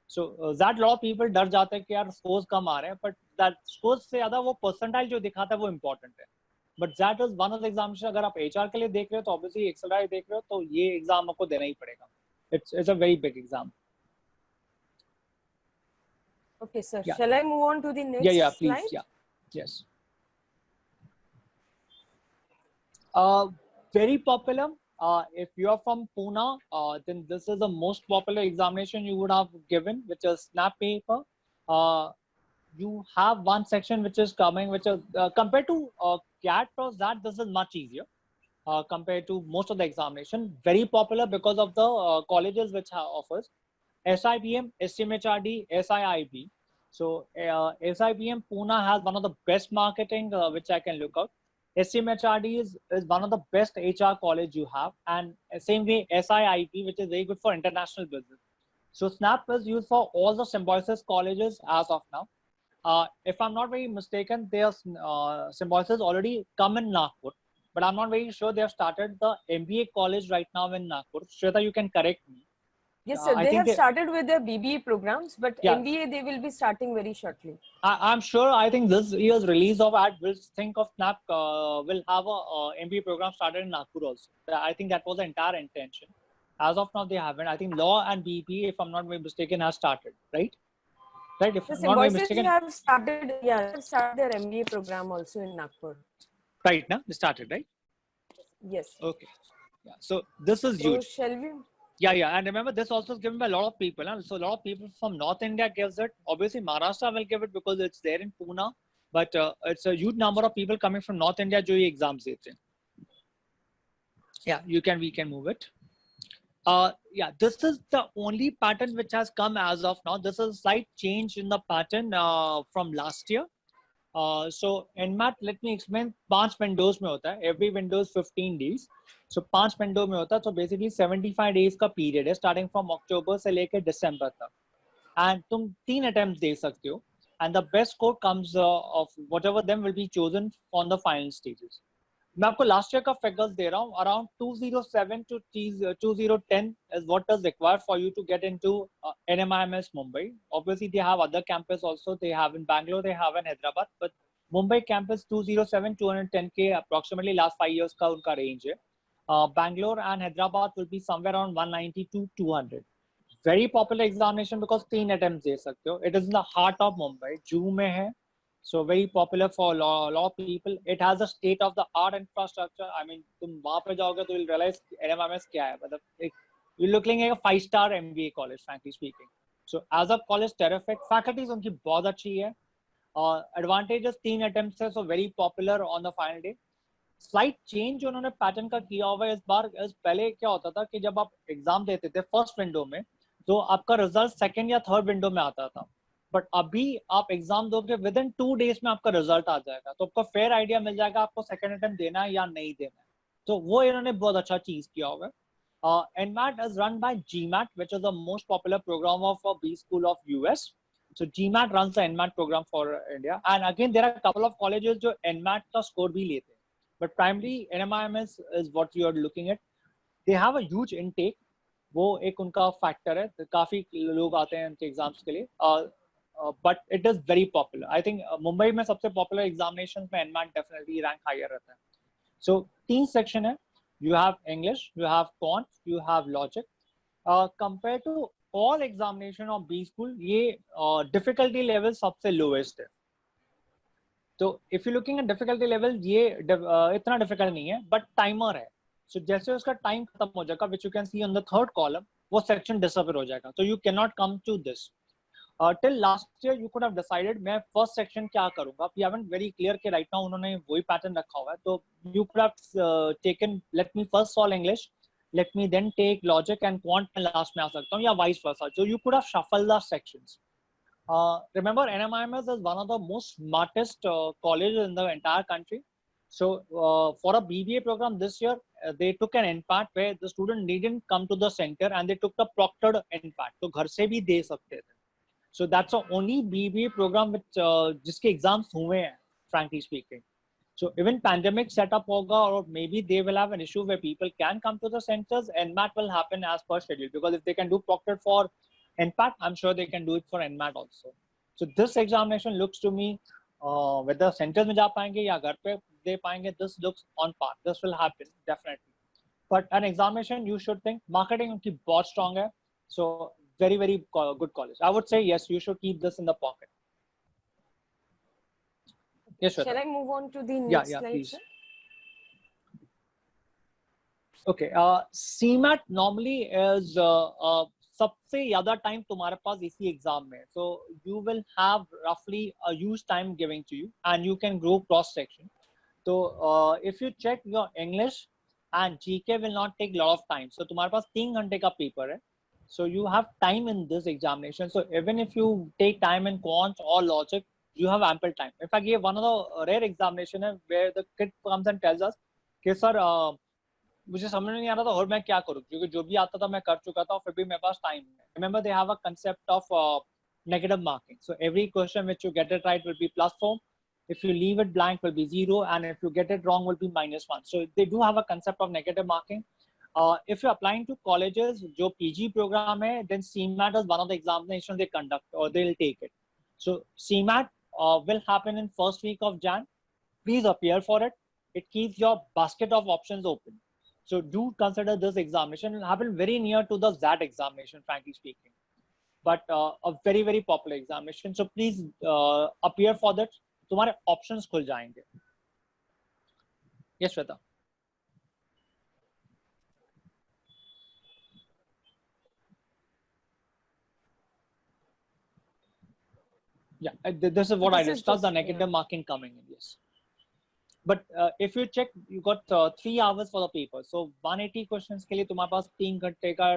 So that lot of people डर जाते हैं कि यार scores कम आ रहे हैं. But that scores से ज़्यादा वो percentile जो दिखाता है वो important है. But that is one of the examinations. अगर आप HR के लिए देख रहे हो तो obviously XLI देख रहे हो तो ये exam आपको देना ही पड़ेगा. It's a very big exam. Okay, sir. Yeah. Shall I move on to the next Yeah, please. slide? Yeah, yes. Very popular. If you are from Pune, then this is the most popular examination you would have given, which is SNAP paper. You have one section which is coming, which is compared to CAT or that, this is much easier compared to most of the examination. Very popular because of the colleges which offers SIBM, SMHRD, SIIB. So SIBM Pune has one of the best marketing which I can look up. SMHRD is one of the best HR college you have, and same way SIIB, which is very good for international business. So SNAP is used for all the Symbiosis colleges as of now. If I'm not very mistaken, their Symbiosis already come in Nagpur, but I'm not very sure they have started the MBA college right now in Nagpur. Shweta, you can correct me. Yes, sir. I They think have started with their BBA programs, but Yeah. MBA they will be starting very shortly. I'm sure. I think this year's release of ad will think of SNAP will have a MBA program started in Nagpur also. I think that was the entire intention. As of now, they haven't. I think law and BBA, if I'm not very mistaken, has started, right? Right. If The I'm not very Symbiosis mistaken, have started, yeah, they have started their MBA program also in Nagpur. right now they started, right? Yes. Okay. Yeah. So this is So huge. shall we? Yeah. And remember, this also is given by a lot of people. Huh? So a lot of people from North India gives it. Obviously, Maharashtra will give it because it's there in Pune. But it's a huge number of people coming from North India जो ये exams देते हैं. Yeah, we can move it. Yeah, this is the only pattern which has come as of now. This is a slight change in the pattern from last year. So NMAT, let me explain. 5 windows में होता है. Every window is 15 days. So 5 window में होता है. So basically 75 days का period है, starting from October से लेके December तक. And तुम 3 attempts दे सकते हो. And the best score comes of whatever them will be chosen on the final stages. मैं आपको लास्ट ईयर का फिगर्स दे रहा हूँ. Around 207 to 2010 is what is required for you to get into NMIMS Mumbai. Obviously they have other campus also. They have in Bangalore, they have in Hyderabad, but Mumbai campus 207 210 के approximately last 5 years का उनका range है. Bangalore and Hyderabad will be somewhere around 190 to 200. Very popular examination because 3 attempts दे सकते हो. It is in the heart of Mumbai. Juhu में है. So very popular for a lot of people. It has a state of the art infrastructure. I mean, तुम वहाँ पे जाओगे तो you'll realize NMIMS क्या है. मतलब you're looking at a 5-star MBA college, frankly speaking. So as a college, terrific. Faculties उनकी बहुत अच्छी है. Advantages 3 attempts है, so very popular on the final day. Slight change जो उन्होंने पैटर्न का किया हुआ है इस बार. पहले क्या होता था कि जब आप एग्जाम देते थे फर्स्ट विंडो में, तो आपका रिजल्ट सेकंड या थर्ड विंडो में आता था. बट अभी आप एग्जाम दोगे विद इन 2 days में आपका रिजल्ट आ जाएगा, तो आपको फेयर आइडिया मिल जाएगा आपको सेकंड अटेम्प्ट देना है या नहीं देना है. तो वो इन्होंने बहुत अच्छा चीज किया होगा. NMAT is run by GMAT, which is the most popular program of B School of US. So GMAT runs the NMAT program for India, and again there are a couple of colleges जो NMAT का score भी लेते हैं, but primarily NMIMS is what you are looking at. They have a huge intake. वो एक उनका factor है. काफी लोग आते हैं उनके एग्जाम्स के लिए. But it is very popular. I think Mumbai में सबसे popular examinations में NMAT definitely rank higher रहता है. So 3 section है. You have English, you have quant, you have logic. Compared to all examination of B school, ये difficulty level सबसे lowest है. तो if you looking at difficulty level, ये इतना difficult नहीं है, but timer है. So जैसे उसका time खत्म हो जाएगा, which you can see on the third column, वो section disappear हो जाएगा. So you cannot come to this. Till last year you could have decided मैं first section क्या करूँगा. We haven't very clear कि right now उन्होंने वही pattern रखा हुआ है. तो you could have taken let me first solve English, let me then take logic and quant and last में आ सकता हूँ, या vice versa. So you could have shuffled the sections. Remember NMIMS is one of the most smartest colleges in the entire country. So for a BBA program this year, they took an NPAT where the student didn't come to the center and they took the proctored NPAT. तो घर से भी दे सकते थे. So that's the only BBA program which जिसके exams हुए हैं, frankly speaking. So even pandemic setup hoga, or maybe they will have an issue where people can come to the centers. NMAT will happen as per schedule, because if they can do proctored for NPAT, I'm sure they can do it for NMAT also. So this examination looks to me, whether centers में जा पाएंगे या घर पे दे पाएंगे, this looks on par. This will happen definitely. But an examination, you should think marketing उनकी बहुत strong है. So very good college. I would say yes, you should keep this in the pocket. Yes, Shweta. Shall I move on to the next slide, please. sir? Okay. CMAT normally is सबसे ज़्यादा time तुम्हारे पास इसी exam में. So you will have roughly a huge time giving to you, and you can grow cross section. So if you check your English and GK will not take a lot of time. So तुम्हारे पास 3 घंटे का paper है. So you have time in this examination. So even if you take time in quant or logic, you have ample time. In fact, ये one of the rare examination है where the kid comes and tells us कि sir मुझे समझ नहीं आ रहा था और मैं क्या करूँ, क्योंकि जो भी आता था मैं कर चुका था और फिर भी मेरे पास टाइम है. Remember, they have a concept of negative marking. So every question which you get it right will be +4. If you leave it blank will be 0, and if you get it wrong will be -1. So they do have a concept of negative marking. If you're applying to colleges, जो PG program है, then CMAT is one of the examinations they conduct or they'll take it. So CMAT will happen in first week of Jan. Please appear for it. It keeps your basket of options open. So do consider this examination. It will happen very near to the ZAT examination, frankly speaking. But a very popular examination. So please appear for that. तुम्हारे options खुल जाएंगे. Yes, Shweta. Yeah, this is what I discussed, the negative marking coming in, yes. But if you check, you got 3 hours for the paper. So 180 questions के लिए तुम्हारे पास 3 घंटे का,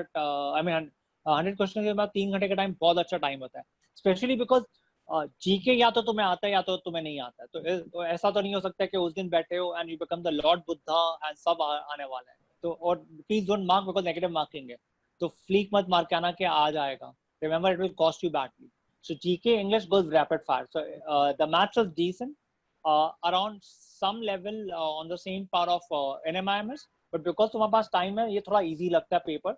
I mean 100 questions के बाद 3 घंटे का टाइम बहुत अच्छा टाइम होता है. Especially because GK या तो तुम्हें आता है या तो तुम्हें नहीं आता है. तो ऐसा तो नहीं हो सकता है कि उस दिन बैठे हो and you become the Lord Buddha and सब आने वाला है. तो और please don't mark because negative marking है. तो fleek मत मार के आना कि आ जाएगा. Remember, it will cost you badly. So GK English goes rapid fire. So the maths is decent, around some level on the same part of NMIMS, but because तुम्हारे पास time है, ये थोड़ा easy लगता है paper,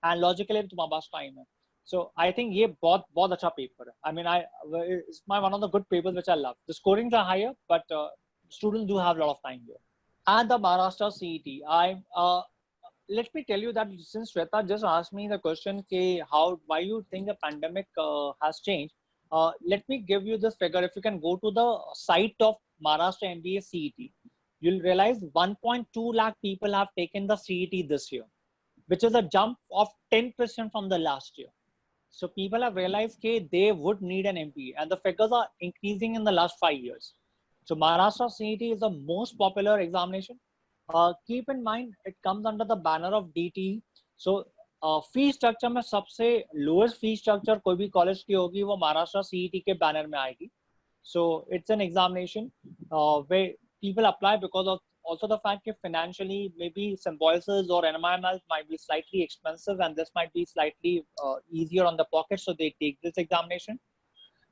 and logically तुम्हारे पास time है. So I think ये बहुत अच्छा paper है. I mean, it's one of the good papers which I love. The scorings are higher, but students do have a lot of time here. And the Maharashtra CET, let me tell you that since Shweta just asked me the question, why you think the pandemic has changed, let me give you this figure. If you can go to the site of Maharashtra MBA CET, you'll realize 1.2 lakh people have taken the CET this year, which is a jump of 10% from the last year. So people have realized that they would need an MBA, and the figures are increasing in the last 5 years. So Maharashtra CET is the most popular examination. Keep in mind, it comes under the banner of DTE. So fee structure में सबसे lowest fee structure कोई भी college की होगी वो Maharashtra CET के banner में आएगी. So it's an examination where people apply because of also the fact that financially maybe Symbiosis or NMIMS might be slightly expensive, and this might be slightly easier on the pocket, so they take this examination.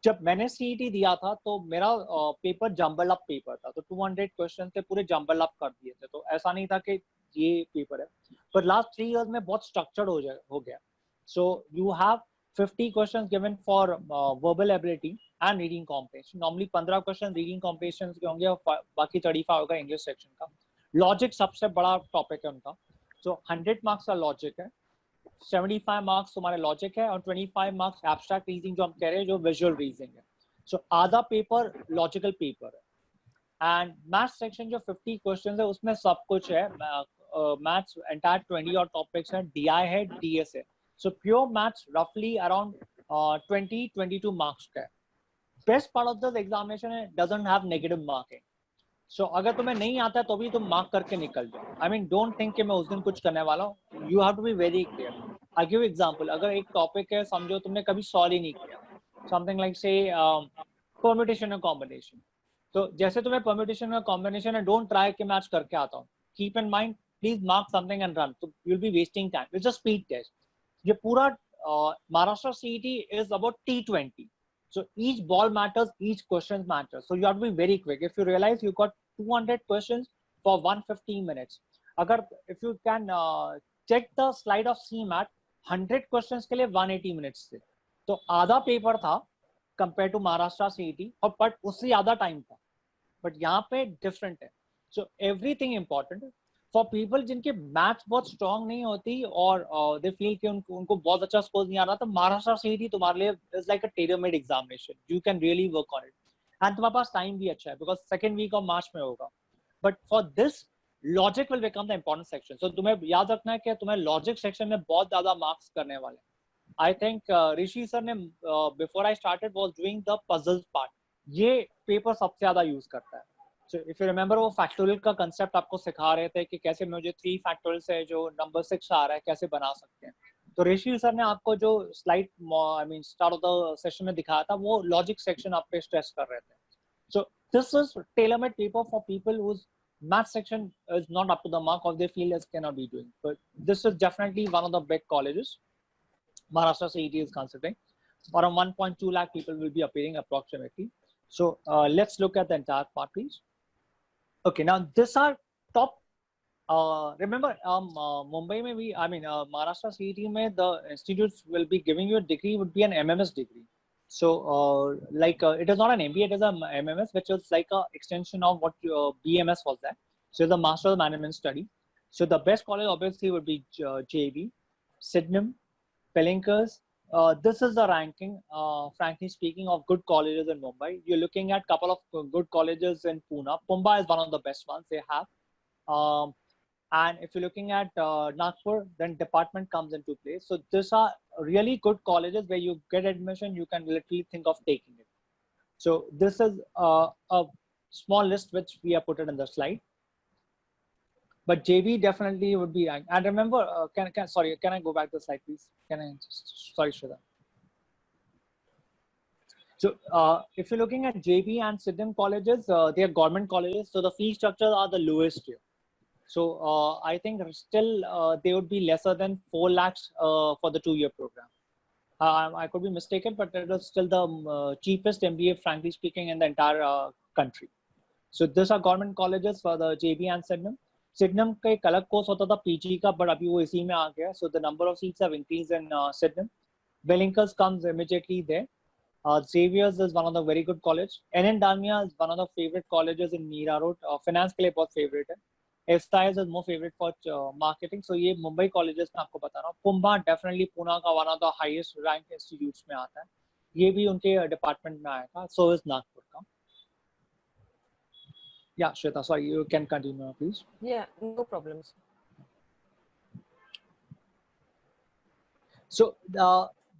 जब मैंने CET दिया था तो मेरा paper jumble up paper था, तो 200 question थे, पूरे जंबल अप कर दिए थे. तो ऐसा नहीं था कि ये पेपर है, पर लास्ट 3 इयर्स में बहुत स्ट्रक्चर्ड हो गया. So you have 50 questions given for verbal ability and reading comprehension. Normally 15 question reading comprehension के होंगे और बाकी 35 होगा इंग्लिश सेक्शन का. लॉजिक सबसे बड़ा टॉपिक है उनका. सो 100 मार्क्स का लॉजिक है, 75 मार्क्स तुम्हारे लॉजिक है और 25 मार्क्स एब्स्ट्रैक्ट रीजनिंग जो हम कह रहे हैं, जो विजुअल रीजनिंग है. सो आधा पेपर लॉजिकल पेपर है. एंड मैथ्स सेक्शन जो 50 क्वेश्चंस है उसमें सब कुछ है. मैथ्स एंटायर 20 और टॉपिक्स है, डीआई है, डीएस है. सो प्योर मैथ्स रफली अराउंड 22 मार्क्स का है. Best part of this examination है डजंट हैव नेगेटिव मार्किंग. सो अगर तुम्हें नहीं आता है तो भी तुम मार्क करके निकल जाओ. आई मीन डोंट थिंक कि मैं उस दिन कुछ करने वाला हूँ. You have to be very clear. I give example. अगर एक टॉपिक है, समझो तुमने कभी सॉल्व ही नहीं किया, समथिंग लाइक से परम्यूटेशन और कॉम्बिनेशन, तो जैसे तुम्हें परम्यूटेशन और कॉम्बिनेशन है, डोंट ट्राई कि मैं आज करके आता हूँ. Keep in mind, please mark something and run. तो you will be wasting time. It's a speed test. ये पूरा Maharashtra CET is about T20. So each ball matters, each question matters. So you have to be very quick. If you realize you got 200 questions for 115 minutes, अगर if you can check the slide of CMAT, 100 questions के लिए 180 minutes थे. तो आधा paper था compare to Maharashtra CET, और but उससे ज्यादा टाइम था. बट यहाँ पे डिफरेंट है. So everything important for people जिनके मैथ्स बहुत स्ट्रांग नहीं होती और दे फील कि उनको बहुत अच्छा स्कोर नहीं आ रहा, तो महाराष्ट्र सीईटी तुम्हारे लिए is like a tailor made examination. You can really work on it and तुम्हारे पास टाइम भी अच्छा है because second week of March में होगा. But for this logic will become the important section. So तुम्हें याद रखना है कि तुम्हें लॉजिक सेक्शन में बहुत ज्यादा मार्क्स करने वाले हैं. I think Rishi sir ने before I started was doing the puzzles part. ये पेपर सबसे ज्यादा यूज करता है. So if you remember, वो फैक्टोरियल का कंसेप्ट आपको सिखा रहे थे कि कैसे मुझे 3 फैक्टोरियल से जो नंबर 6 आ रहा है कैसे बना सकते हैं. तो ऋषि सर ने आपको जो slide I mean start of the session में दिखाया था, वो लॉजिक सेक्शन आप पे स्ट्रेस कर रहे थे. So this is tailor-made paper for people whose math section is not up to the mark or they feel as cannot be doing. But this is definitely one of the big colleges Maharashtra CET is considering. Around 1.2 lakh people will be appearing approximately. So let's look at the entire part, please. Okay, now these are top. Remember, Mumbai mein we, I mean, Maharashtra CET mein the institutes will be giving you a degree would be an MMS degree. So it is not an MBA, it is a MMS, which is like a extension of what BMS was that. So it's a Master of Management Study. So the best college obviously would be JB, Sydenham, Pelinkers. This is the ranking, frankly speaking, of good colleges in Mumbai. You're looking at a couple of good colleges in Pune. Pumba is one of the best ones they have. And if you're looking at Nagpur, then department comes into place. So these are really good colleges where you get admission, you can literally think of taking it. So this is a small list which we have put it in the slide. But JB definitely would be. And remember, can I go back to the slide, please? Can I sorry, Shraddha. So if you're looking at JB and Sydenham colleges, they are government colleges, so the fee structures are the lowest here. So I think still they would be lesser than 4 lakhs for the 2-year program. I could be mistaken, but it is still the cheapest MBA, frankly speaking, in the entire country. So these are government colleges for the JB and Sydenham. Sydenham का एक अलग course होता था PG का, but अभी वो इसी में आ गया. So the number of seats have increased in Sydenham. Bellinkers comes immediately there. Xavier's is one of the very good college. NN Dalmia is one of the favorite colleges in Meera Road. Finance के लिए बहुत favorite है. SIS is more favorite for marketing. So ये Mumbai colleges में आपको बता रहा हूँ. Pumba definitely Pune का one of the highest ranked institutes में आता है. ये भी उनके department में आएगा. So is Nagpur का. Yeah, Shweta, sorry, you can continue, please. Yeah, no problems. So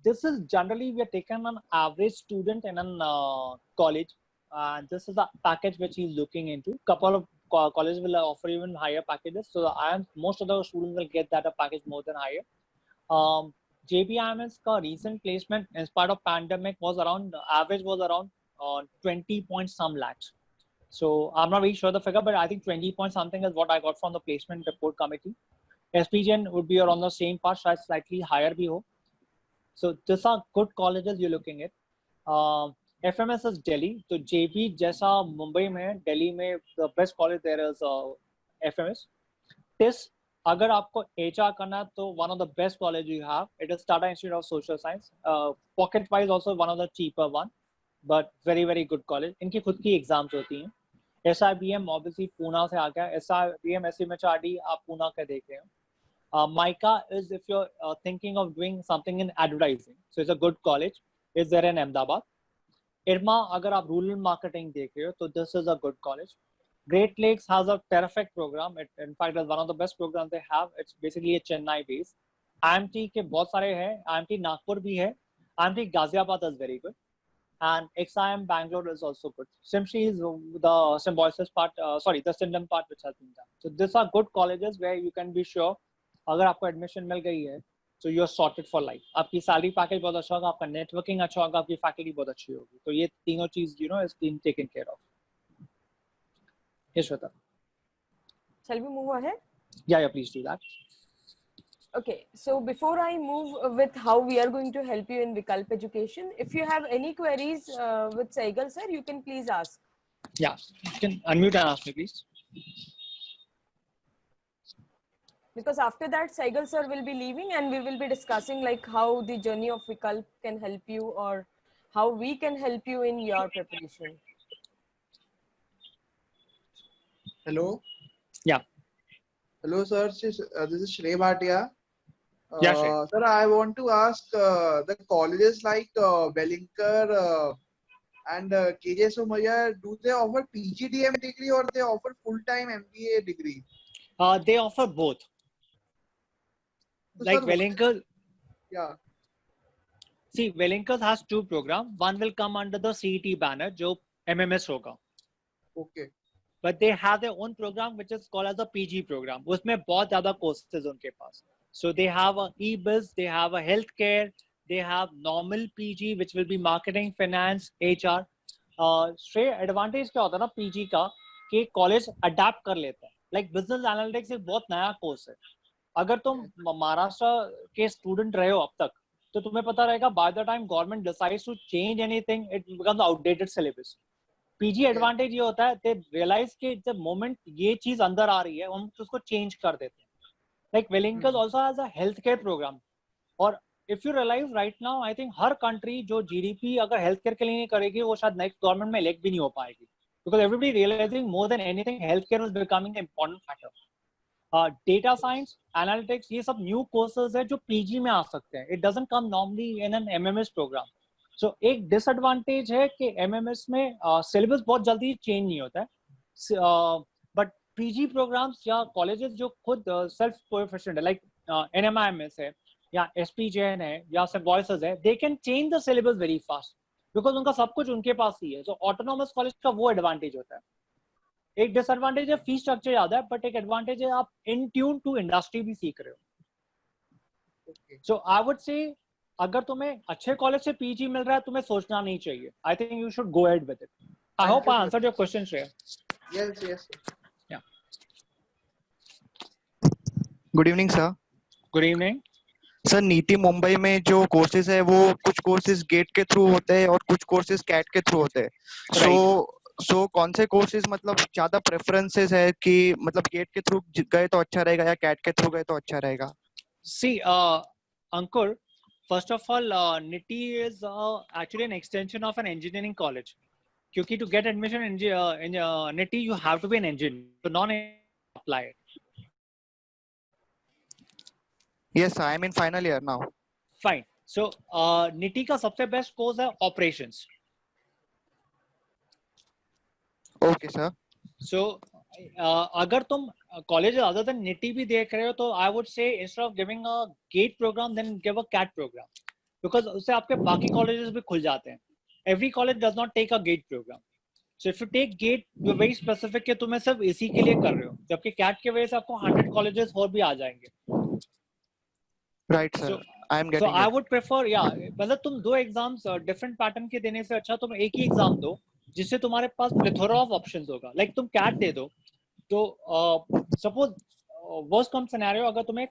this is generally we are taken an average student in a college, and this is the package which he is looking into. Couple of colleges will offer even higher packages. So most of the students will get that a package more than higher. JBIMS का recent placement in spite of pandemic was around average was around 20 point some lakhs. So I'm not really sure the figure, but I think 20 point something is what I got from the placement report committee. SPGN would be around the same part, slightly higher bhi ho. So these are good colleges you're looking at. FMS is Delhi. So JB जैसा मुंबई में, Delhi में the best college there is FMS. TIS अगर आपको HR करना है तो one of the best college you have. It is Tata Institute of Social Science. Pocket wise also one of the cheaper one, but very very good college. इनकी खुद की exams होती हैं. SIBM obviously Pune से आ गया. SIBM SMHRD आप Pune के देख रहे हो. MICA is if you're thinking of doing something in advertising, so it's a good college. Is there in Ahmedabad? IRMA अगर आप rural marketing देख रहे हो तो this is a good college. Great Lakes has a terrific program. It in fact is one of the best programs they have. It's basically a Chennai base. IMT के बहुत सारे हैं. IMT Nagpur भी है. IMT Ghaziabad is very good. And XIM Bangalore is also good. Simply is the symbiosis part, the Sydenham part which has been done. So these are good colleges where you can be sure अगर आपको admission मिल गई है, so you are sorted for life. आपकी salary package बहुत अच्छा होगा, आपका networking अच्छा होगा, आपकी faculty बहुत अच्छी होगी. तो ये तीनों चीज is being taken care of. Yes, Shweta. Shall we move ahead? Yeah, please do that. Okay, so before I move with how we are going to help you in Vikalp Education, if you have any queries with Saigal sir, you can please ask. Yeah, you can unmute and ask me, please. Because after that, Saigal sir will be leaving and we will be discussing like how the journey of Vikalp can help you or how we can help you in your preparation. Hello. Yeah. Hello, sir. This is Shrey Bhatia. Yeah, Shrey. Sir, I want to ask the colleges like Wellinger and KJ Somaiya, do they offer PGDM degree or they offer full-time MBA degree? They offer both. So, Like sir, Wellinger. yeah. See, Wellinger has two programs. One will come under the CET banner, जो MMS होगा. Okay. But they have their own program which is called as a PG program. उसमें बहुत ज़्यादा courses उनके पास. So they have a e-biz, they have a healthcare, they have normal PG which will be marketing, finance, HR. Shrey, advantage क्या होता है ना PG का कि college adapt कर लेता है. Like business analytics एक बहुत नया course है. अगर तुम महाराष्ट्र के student रहे हो अब तक, तो तुम्हें पता रहेगा by the time government decides to change anything, it becomes outdated syllabus. PG advantage ये होता है, they realize कि जब मोमेंट ये चीज अंदर आ रही है हम उसको चेंज कर देते हैं. Like Wellinger also has a healthcare program. और if you realize right now, I think her country जो GDP अगर healthcare के लिए नहीं करेगी वो शायद next government में elect भी नहीं हो पाएगी. Because everybody realizing more than anything healthcare is becoming an important factor. Data science, analytics, ये सब new courses है जो PG में आ सकते हैं. It doesn't come normally in an MMS program. So एक डिसएडवांटेज है कि एमएमएस में सिलेबस बहुत जल्दी चेंज नहीं होता है, बट पीजी प्रोग्राम्स या कॉलेजेस जो खुद सेल्फ प्रोफेशनल है, लाइक एनएमआईएमएस है या एसपीजेएन है या सिम्बोसिस है, they can change the syllabus very fast because उनका सब कुछ उनके पास ही है. सो ऑटोनॉमस कॉलेज का वो एडवांटेज होता है. एक डिसएडवांटेज है फीस स्ट्रक्चर ज्यादा है, बट एक एडवांटेज है आप इन ट्यून टू इंडस्ट्री भी सीख रहे हो. सो आई वुड से अगर तुम्हें अच्छे कॉलेज से पीजी मिल रहा है तुम्हें सोचना नहीं चाहिए. I think you should go ahead with it. I hope I answered your question Shreya. Yes. Yeah. Good evening sir. Good evening sir, नीति मुंबई में जो कोर्सेज है वो कुछ कोर्सेज गेट के थ्रू होते हैं और कुछ कोर्सेज कैट के थ्रू होते हैं. सो कौन से कोर्सेज मतलब ज्यादा प्रेफरेंसेस है कि मतलब गेट के थ्रू गए तो अच्छा रहेगा या कैट के थ्रू गए तो अच्छा रहेगा? सी अंकुर, first of all, NITI is actually an extension of an engineering college. क्योंकि to get admission in NITI, you have to be an engineer. So non-apply it. Yes, I am in final year now. Fine. So NITI का सबसे best course है operations. Okay, sir. So अगर तुम colleges other than NITI भी देख रहे हो तो I would say instead of giving a GATE program, then give a CAT program, because उससे आपके बाकी colleges भी खुल जाते हैं. Every college does not take a GATE program. So if you take GATE, you're very specific कि तुम्हें सिर्फ इसी के लिए कर रहे हो, जबकि CAT के वजह से आपको 100 colleges और भी आ जाएंगे. Right, sir. I am getting so I would prefer, मतलब तुम दो एग्जाम्स डिफरेंट पैटर्न के देने से अच्छा तुम एक ही एग्जाम दो जिससे तुम्हारे पास प्लेथोरा ऑफ ऑप्शंस होगा. लाइक तुम कैट दे दो तो सपोज वर्स्ट कम सिनेरियो अगर तुम्हें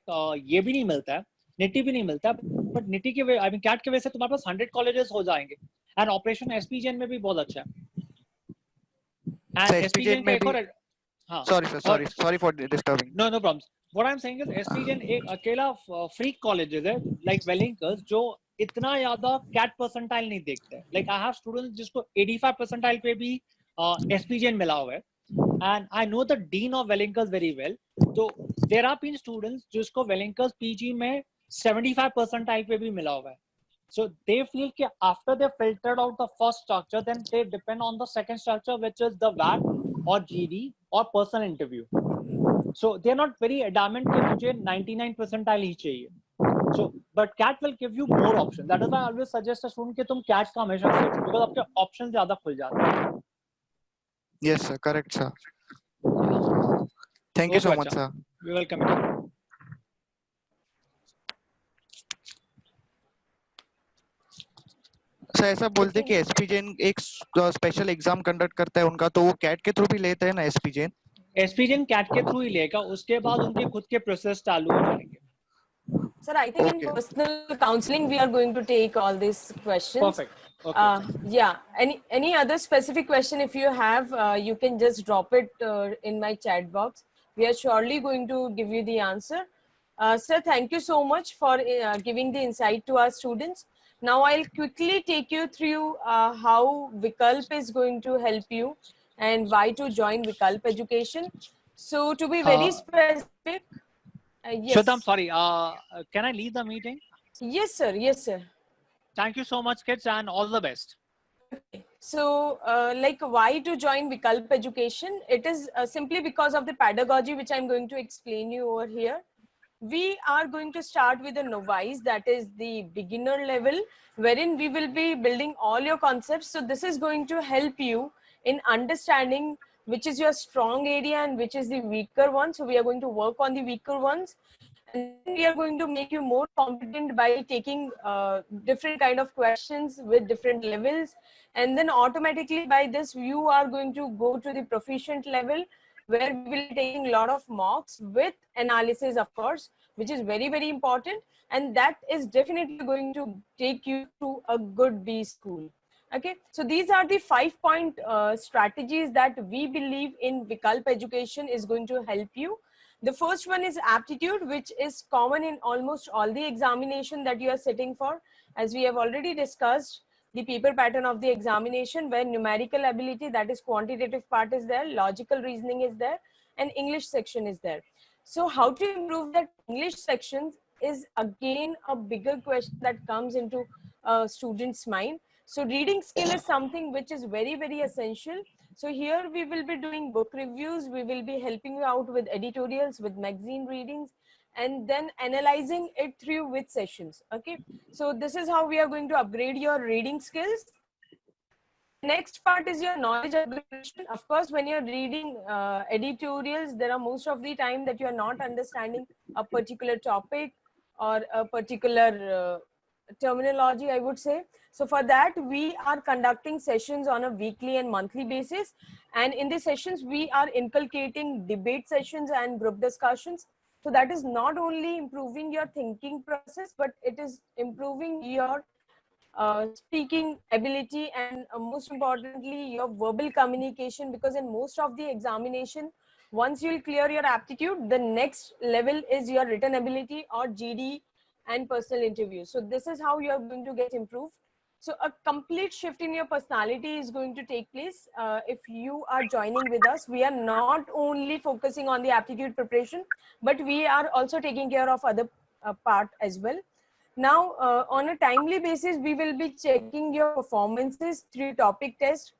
ये भी नहीं मिलता है, निटी भी नहीं मिलता है, बट निटी के आई मीन कैट के वजह से तुम्हारे पास 100 कॉलेजेस हो जाएंगे. एंड ऑपरेशन एसपीजेएन में भी बहुत अच्छा है. एंड एसपीजेएन का एक और sorry for disturbing. No problem. What I'm saying is SPGN एक अकेला freak colleges है like Wellinger जो इतना ज्यादा CAT percentile नहीं देखते. Like I have students जिसको 85 percentile पे भी SPGN मिला हुआ है, and I know the dean of Wellinger very well. तो there have been students जिसको Wellinger PG में 75 percentile पे भी मिला हुआ है. So they feel कि after they filtered out the first structure, then they depend on the second structure, which is the VAT or GD or personal interview. So they are not very adamant कि मुझे 99 percentile ही चाहिए. So but CAT will give you more options. That is why I always suggest a student कि तुम CAT का हमेशा सोचो, because आपके options ज़्यादा खुल जाते हैं. Yes, sir. Correct, sir. Thank you so much, sir. You're welcome. Sir ऐसा बोलते हैं कि एसपी जैन एक स्पेशल एग्जाम कंडक्ट करता है उनका, तो वो कैट के थ्रू भी लेते हैं ना SP Jain? SP Jain CAT के थ्रू ही लेगा, उसके बाद उनके खुद के प्रोसेस चालू हो जाएंगे. Sir, I think in Okay. personal counseling, we are going to take all these questions. Perfect. Okay. Yeah. Any other specific question, if you have, you can just drop it in my chat box. We are surely going to give you the answer. Sir, thank you so much for giving the insight to our students. Now I'll quickly take you through how Vikalp is going to help you and why to join Vikalp Education. So to be very specific, yes. Shweta, I'm sorry. Can I leave the meeting? Yes, sir. Yes, sir. Thank you so much, kids, and all the best. So, like, why to join Vikalp Education? It is simply because of the pedagogy, which I'm going to explain you over here. We are going to start with a novice, that is the beginner level, wherein we will be building all your concepts. So this is going to help you in understanding which is your strong area and which is the weaker one. So we are going to work on the weaker ones. And then we are going to make you more competent by taking different kind of questions with different levels. And then automatically by this, you are going to go to the proficient level, where we will be taking a lot of mocks with analysis, of course, which is very, very important. And that is definitely going to take you to a good B school. Okay, so these are the 5-point strategies that we believe in Vikalp Education is going to help you. The first one is aptitude, which is common in almost all the examination that you are sitting for. As we have already discussed, the paper pattern of the examination, where numerical ability, that is quantitative part, is there, logical reasoning is there, and English section is there. So how to improve that English section is again a bigger question that comes into a student's mind. So reading skill is something which is very, very essential. So here we will be doing book reviews, we will be helping you out with editorials, with magazine readings, and then analyzing it through with sessions. Okay, so this is how we are going to upgrade your reading skills. Next part is your knowledge upgradation. Of course, when you're reading editorials, there are most of the time that you are not understanding a particular topic or a particular terminology, I would say. So for that, we are conducting sessions on a weekly and monthly basis. And in these sessions, we are inculcating debate sessions and group discussions. So that is not only improving your thinking process, but it is improving your speaking ability, and most importantly, your verbal communication, because in most of the examination, once you'll clear your aptitude, the next level is your written ability or GD and personal interview. So this is how you're going to get improved. So a complete shift in your personality is going to take place if you are joining with us. We are not only focusing on the aptitude preparation, but we are also taking care of other part as well. Now, on a timely basis, we will be checking your performances through topic test.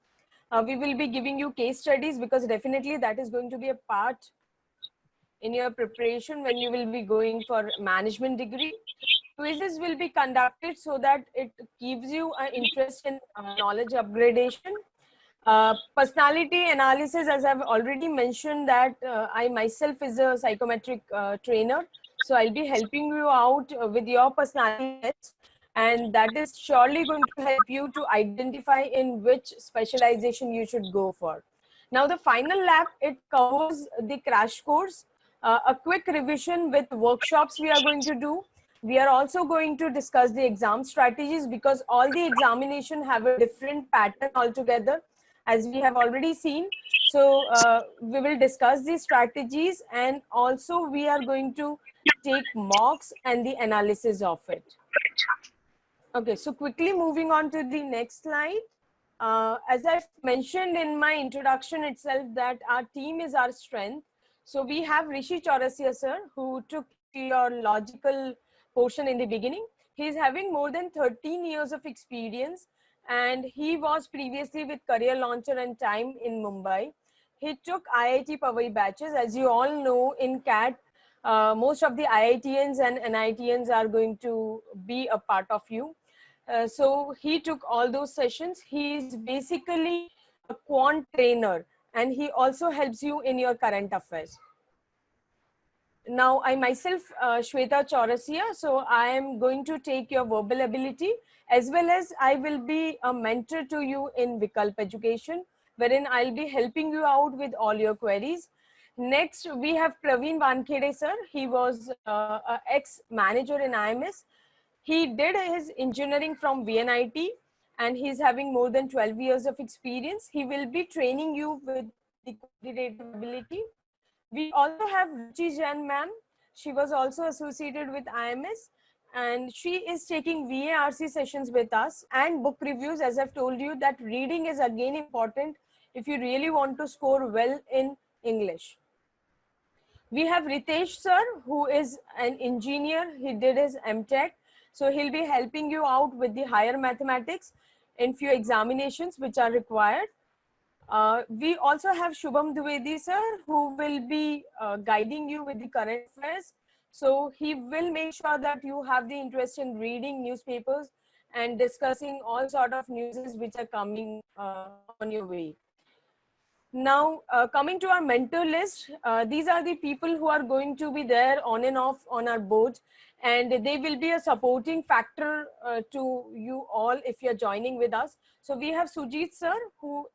We will be giving you case studies, because definitely that is going to be a part in your preparation when you will be going for management degree. Quizzes will be conducted so that it gives you an interest in knowledge upgradation. Personality analysis, as I've already mentioned, that I myself is a psychometric trainer. So I'll be helping you out with your personality test, and that is surely going to help you to identify in which specialization you should go for. Now the final lab, it covers the crash course, a quick revision with workshops we are going to do. We are also going to discuss the exam strategies, because all the examination have a different pattern altogether, as we have already seen. So we will discuss the strategies, and also we are going to take mocks and the analysis of it. Okay, so quickly moving on to the next slide. As I've mentioned in my introduction itself, that our team is our strength. So we have Rishi Chaurasia sir, who took your logical portion in the beginning. He is having more than 13 years of experience, and he was previously with Career Launcher and Time in Mumbai. He took IIT Powai batches. As you all know, in CAT, most of the IITians and NITians are going to be a part of you. So he took all those sessions. He is basically a quant trainer, and he also helps you in your current affairs. Now, I myself, Shweta Chaurasia, so I am going to take your verbal ability, as well as I will be a mentor to you in Vikalp Education, wherein I'll be helping you out with all your queries. Next, we have Praveen Wankhede, sir. He was a ex-manager in IMS. He did his engineering from VNIT, and he's having more than 12 years of experience. He will be training you with the quantitative ability. We also have Ruchi Jain ma'am. She was also associated with IMS, and she is taking VARC sessions with us and book reviews. As I've told you, that reading is again important if you really want to score well in English. We have Ritesh sir, who is an engineer. He did his MTech. So he'll be helping you out with the higher mathematics in few examinations which are required. We also have Shubham Dwivedi sir, who will be guiding you with the current affairs. So he will make sure that you have the interest in reading newspapers and discussing all sort of news which are coming on your way. Now, coming to our mentor list, these are the people who are going to be there on and off on our board, and they will be a supporting factor to you all if you're joining with us. So we have Sujit sir, who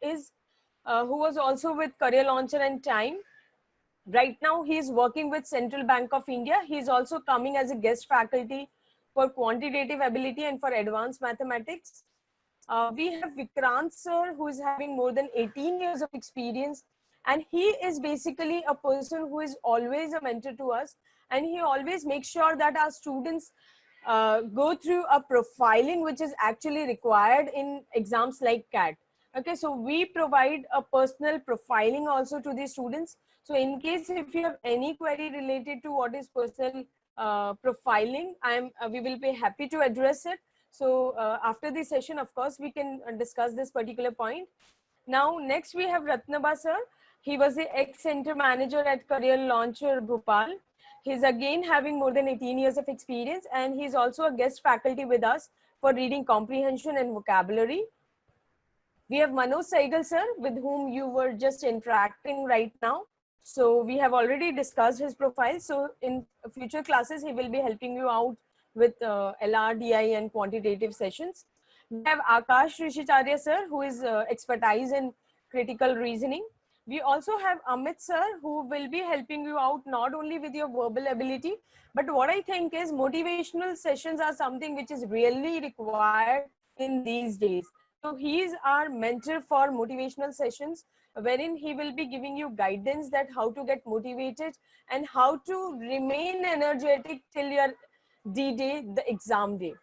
was also with Career Launcher and Time. Right now, he is working with Central Bank of India. He is also coming as a guest faculty for quantitative ability and for advanced mathematics. We have Vikrant sir, who is having more than 18 years of experience, and he is basically a person who is always a mentor to us, and he always makes sure that our students go through a profiling which is actually required in exams like CAT. Okay, so we provide a personal profiling also to the students. So in case if you have any query related to what is personal profiling, we will be happy to address it. So after the session, of course, we can discuss this particular point. Now, next we have Ratnaba sir. He was the ex-center manager at Career Launcher Bhopal. He's again having more than 18 years of experience, and he's also a guest faculty with us for reading comprehension and vocabulary. We have Manoj Saigal sir, with whom you were just interacting right now. So we have already discussed his profile. So in future classes, he will be helping you out with LRDI and quantitative sessions. We have Akash Rishicharya sir, who is expertise in critical reasoning. We also have Amit sir, who will be helping you out not only with your verbal ability, but what I think is motivational sessions are something which is really required in these days. So he is our mentor for motivational sessions, wherein he will be giving you guidance that how to get motivated and how to remain energetic till your D-Day, the exam day.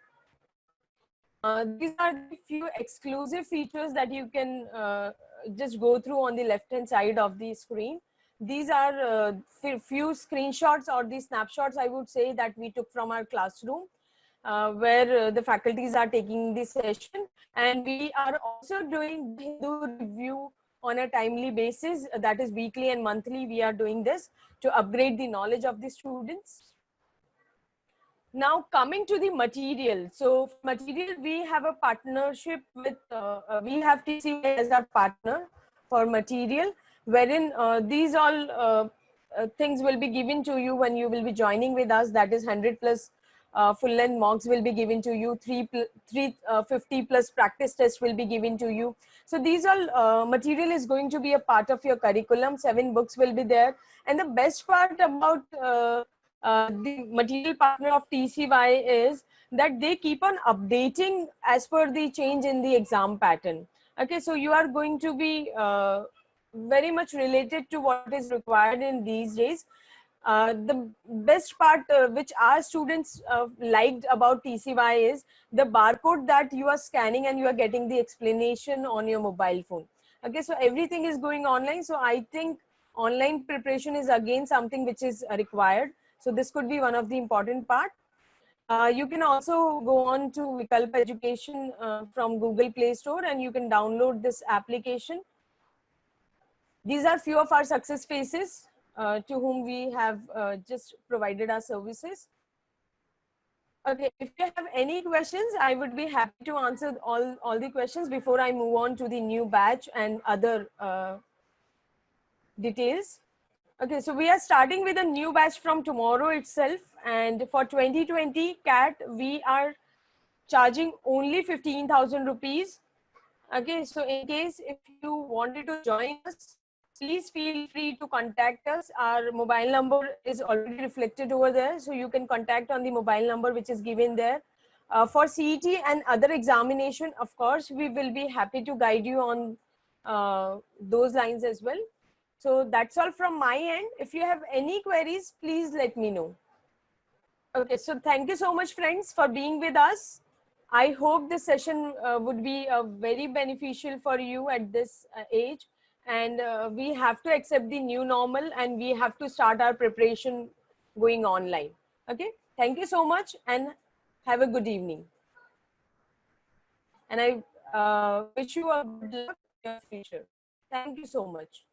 These are the few exclusive features that you can just go through on the left-hand side of the screen. These are few screenshots or the snapshots, I would say, that we took from our classroom, where the faculties are taking the session. And we are also doing the Hindu review on a timely basis, that is weekly and monthly. We are doing this to upgrade the knowledge of the students. Now coming to the material. So for material, we have a partnership with, we have TCY as our partner for material, wherein these all things will be given to you when you will be joining with us. That is 100 plus full length mocks will be given to you, 350 plus practice tests will be given to you. So these all material is going to be a part of your curriculum. 7 books will be there. And the best part about the material partner of TCY is that they keep on updating as per the change in the exam pattern. Okay, so you are going to be very much related to what is required in these days. The best part which our students liked about TCY is the barcode that you are scanning and you are getting the explanation on your mobile phone. Okay, so everything is going online. So I think online preparation is again something which is required. So this could be one of the important part. You can also go on to Vikalp Education from Google Play Store and you can download this application. These are few of our success faces to whom we have just provided our services. Okay, if you have any questions, I would be happy to answer all the questions before I move on to the new batch and other details. Okay, so we are starting with a new batch from tomorrow itself. And for 2020 CAT, we are charging only 15,000 rupees. Okay, so in case if you wanted to join us, please feel free to contact us. Our mobile number is already reflected over there. So you can contact on the mobile number which is given there. For CET and other examination, of course, we will be happy to guide you on those lines as well. So that's all from my end. If you have any queries, please let me know. Okay, so thank you so much, friends, for being with us. I hope this session would be very beneficial for you at this age. And we have to accept the new normal and we have to start our preparation going online. Okay, thank you so much and have a good evening. And I wish you a good luck in your future. Thank you so much.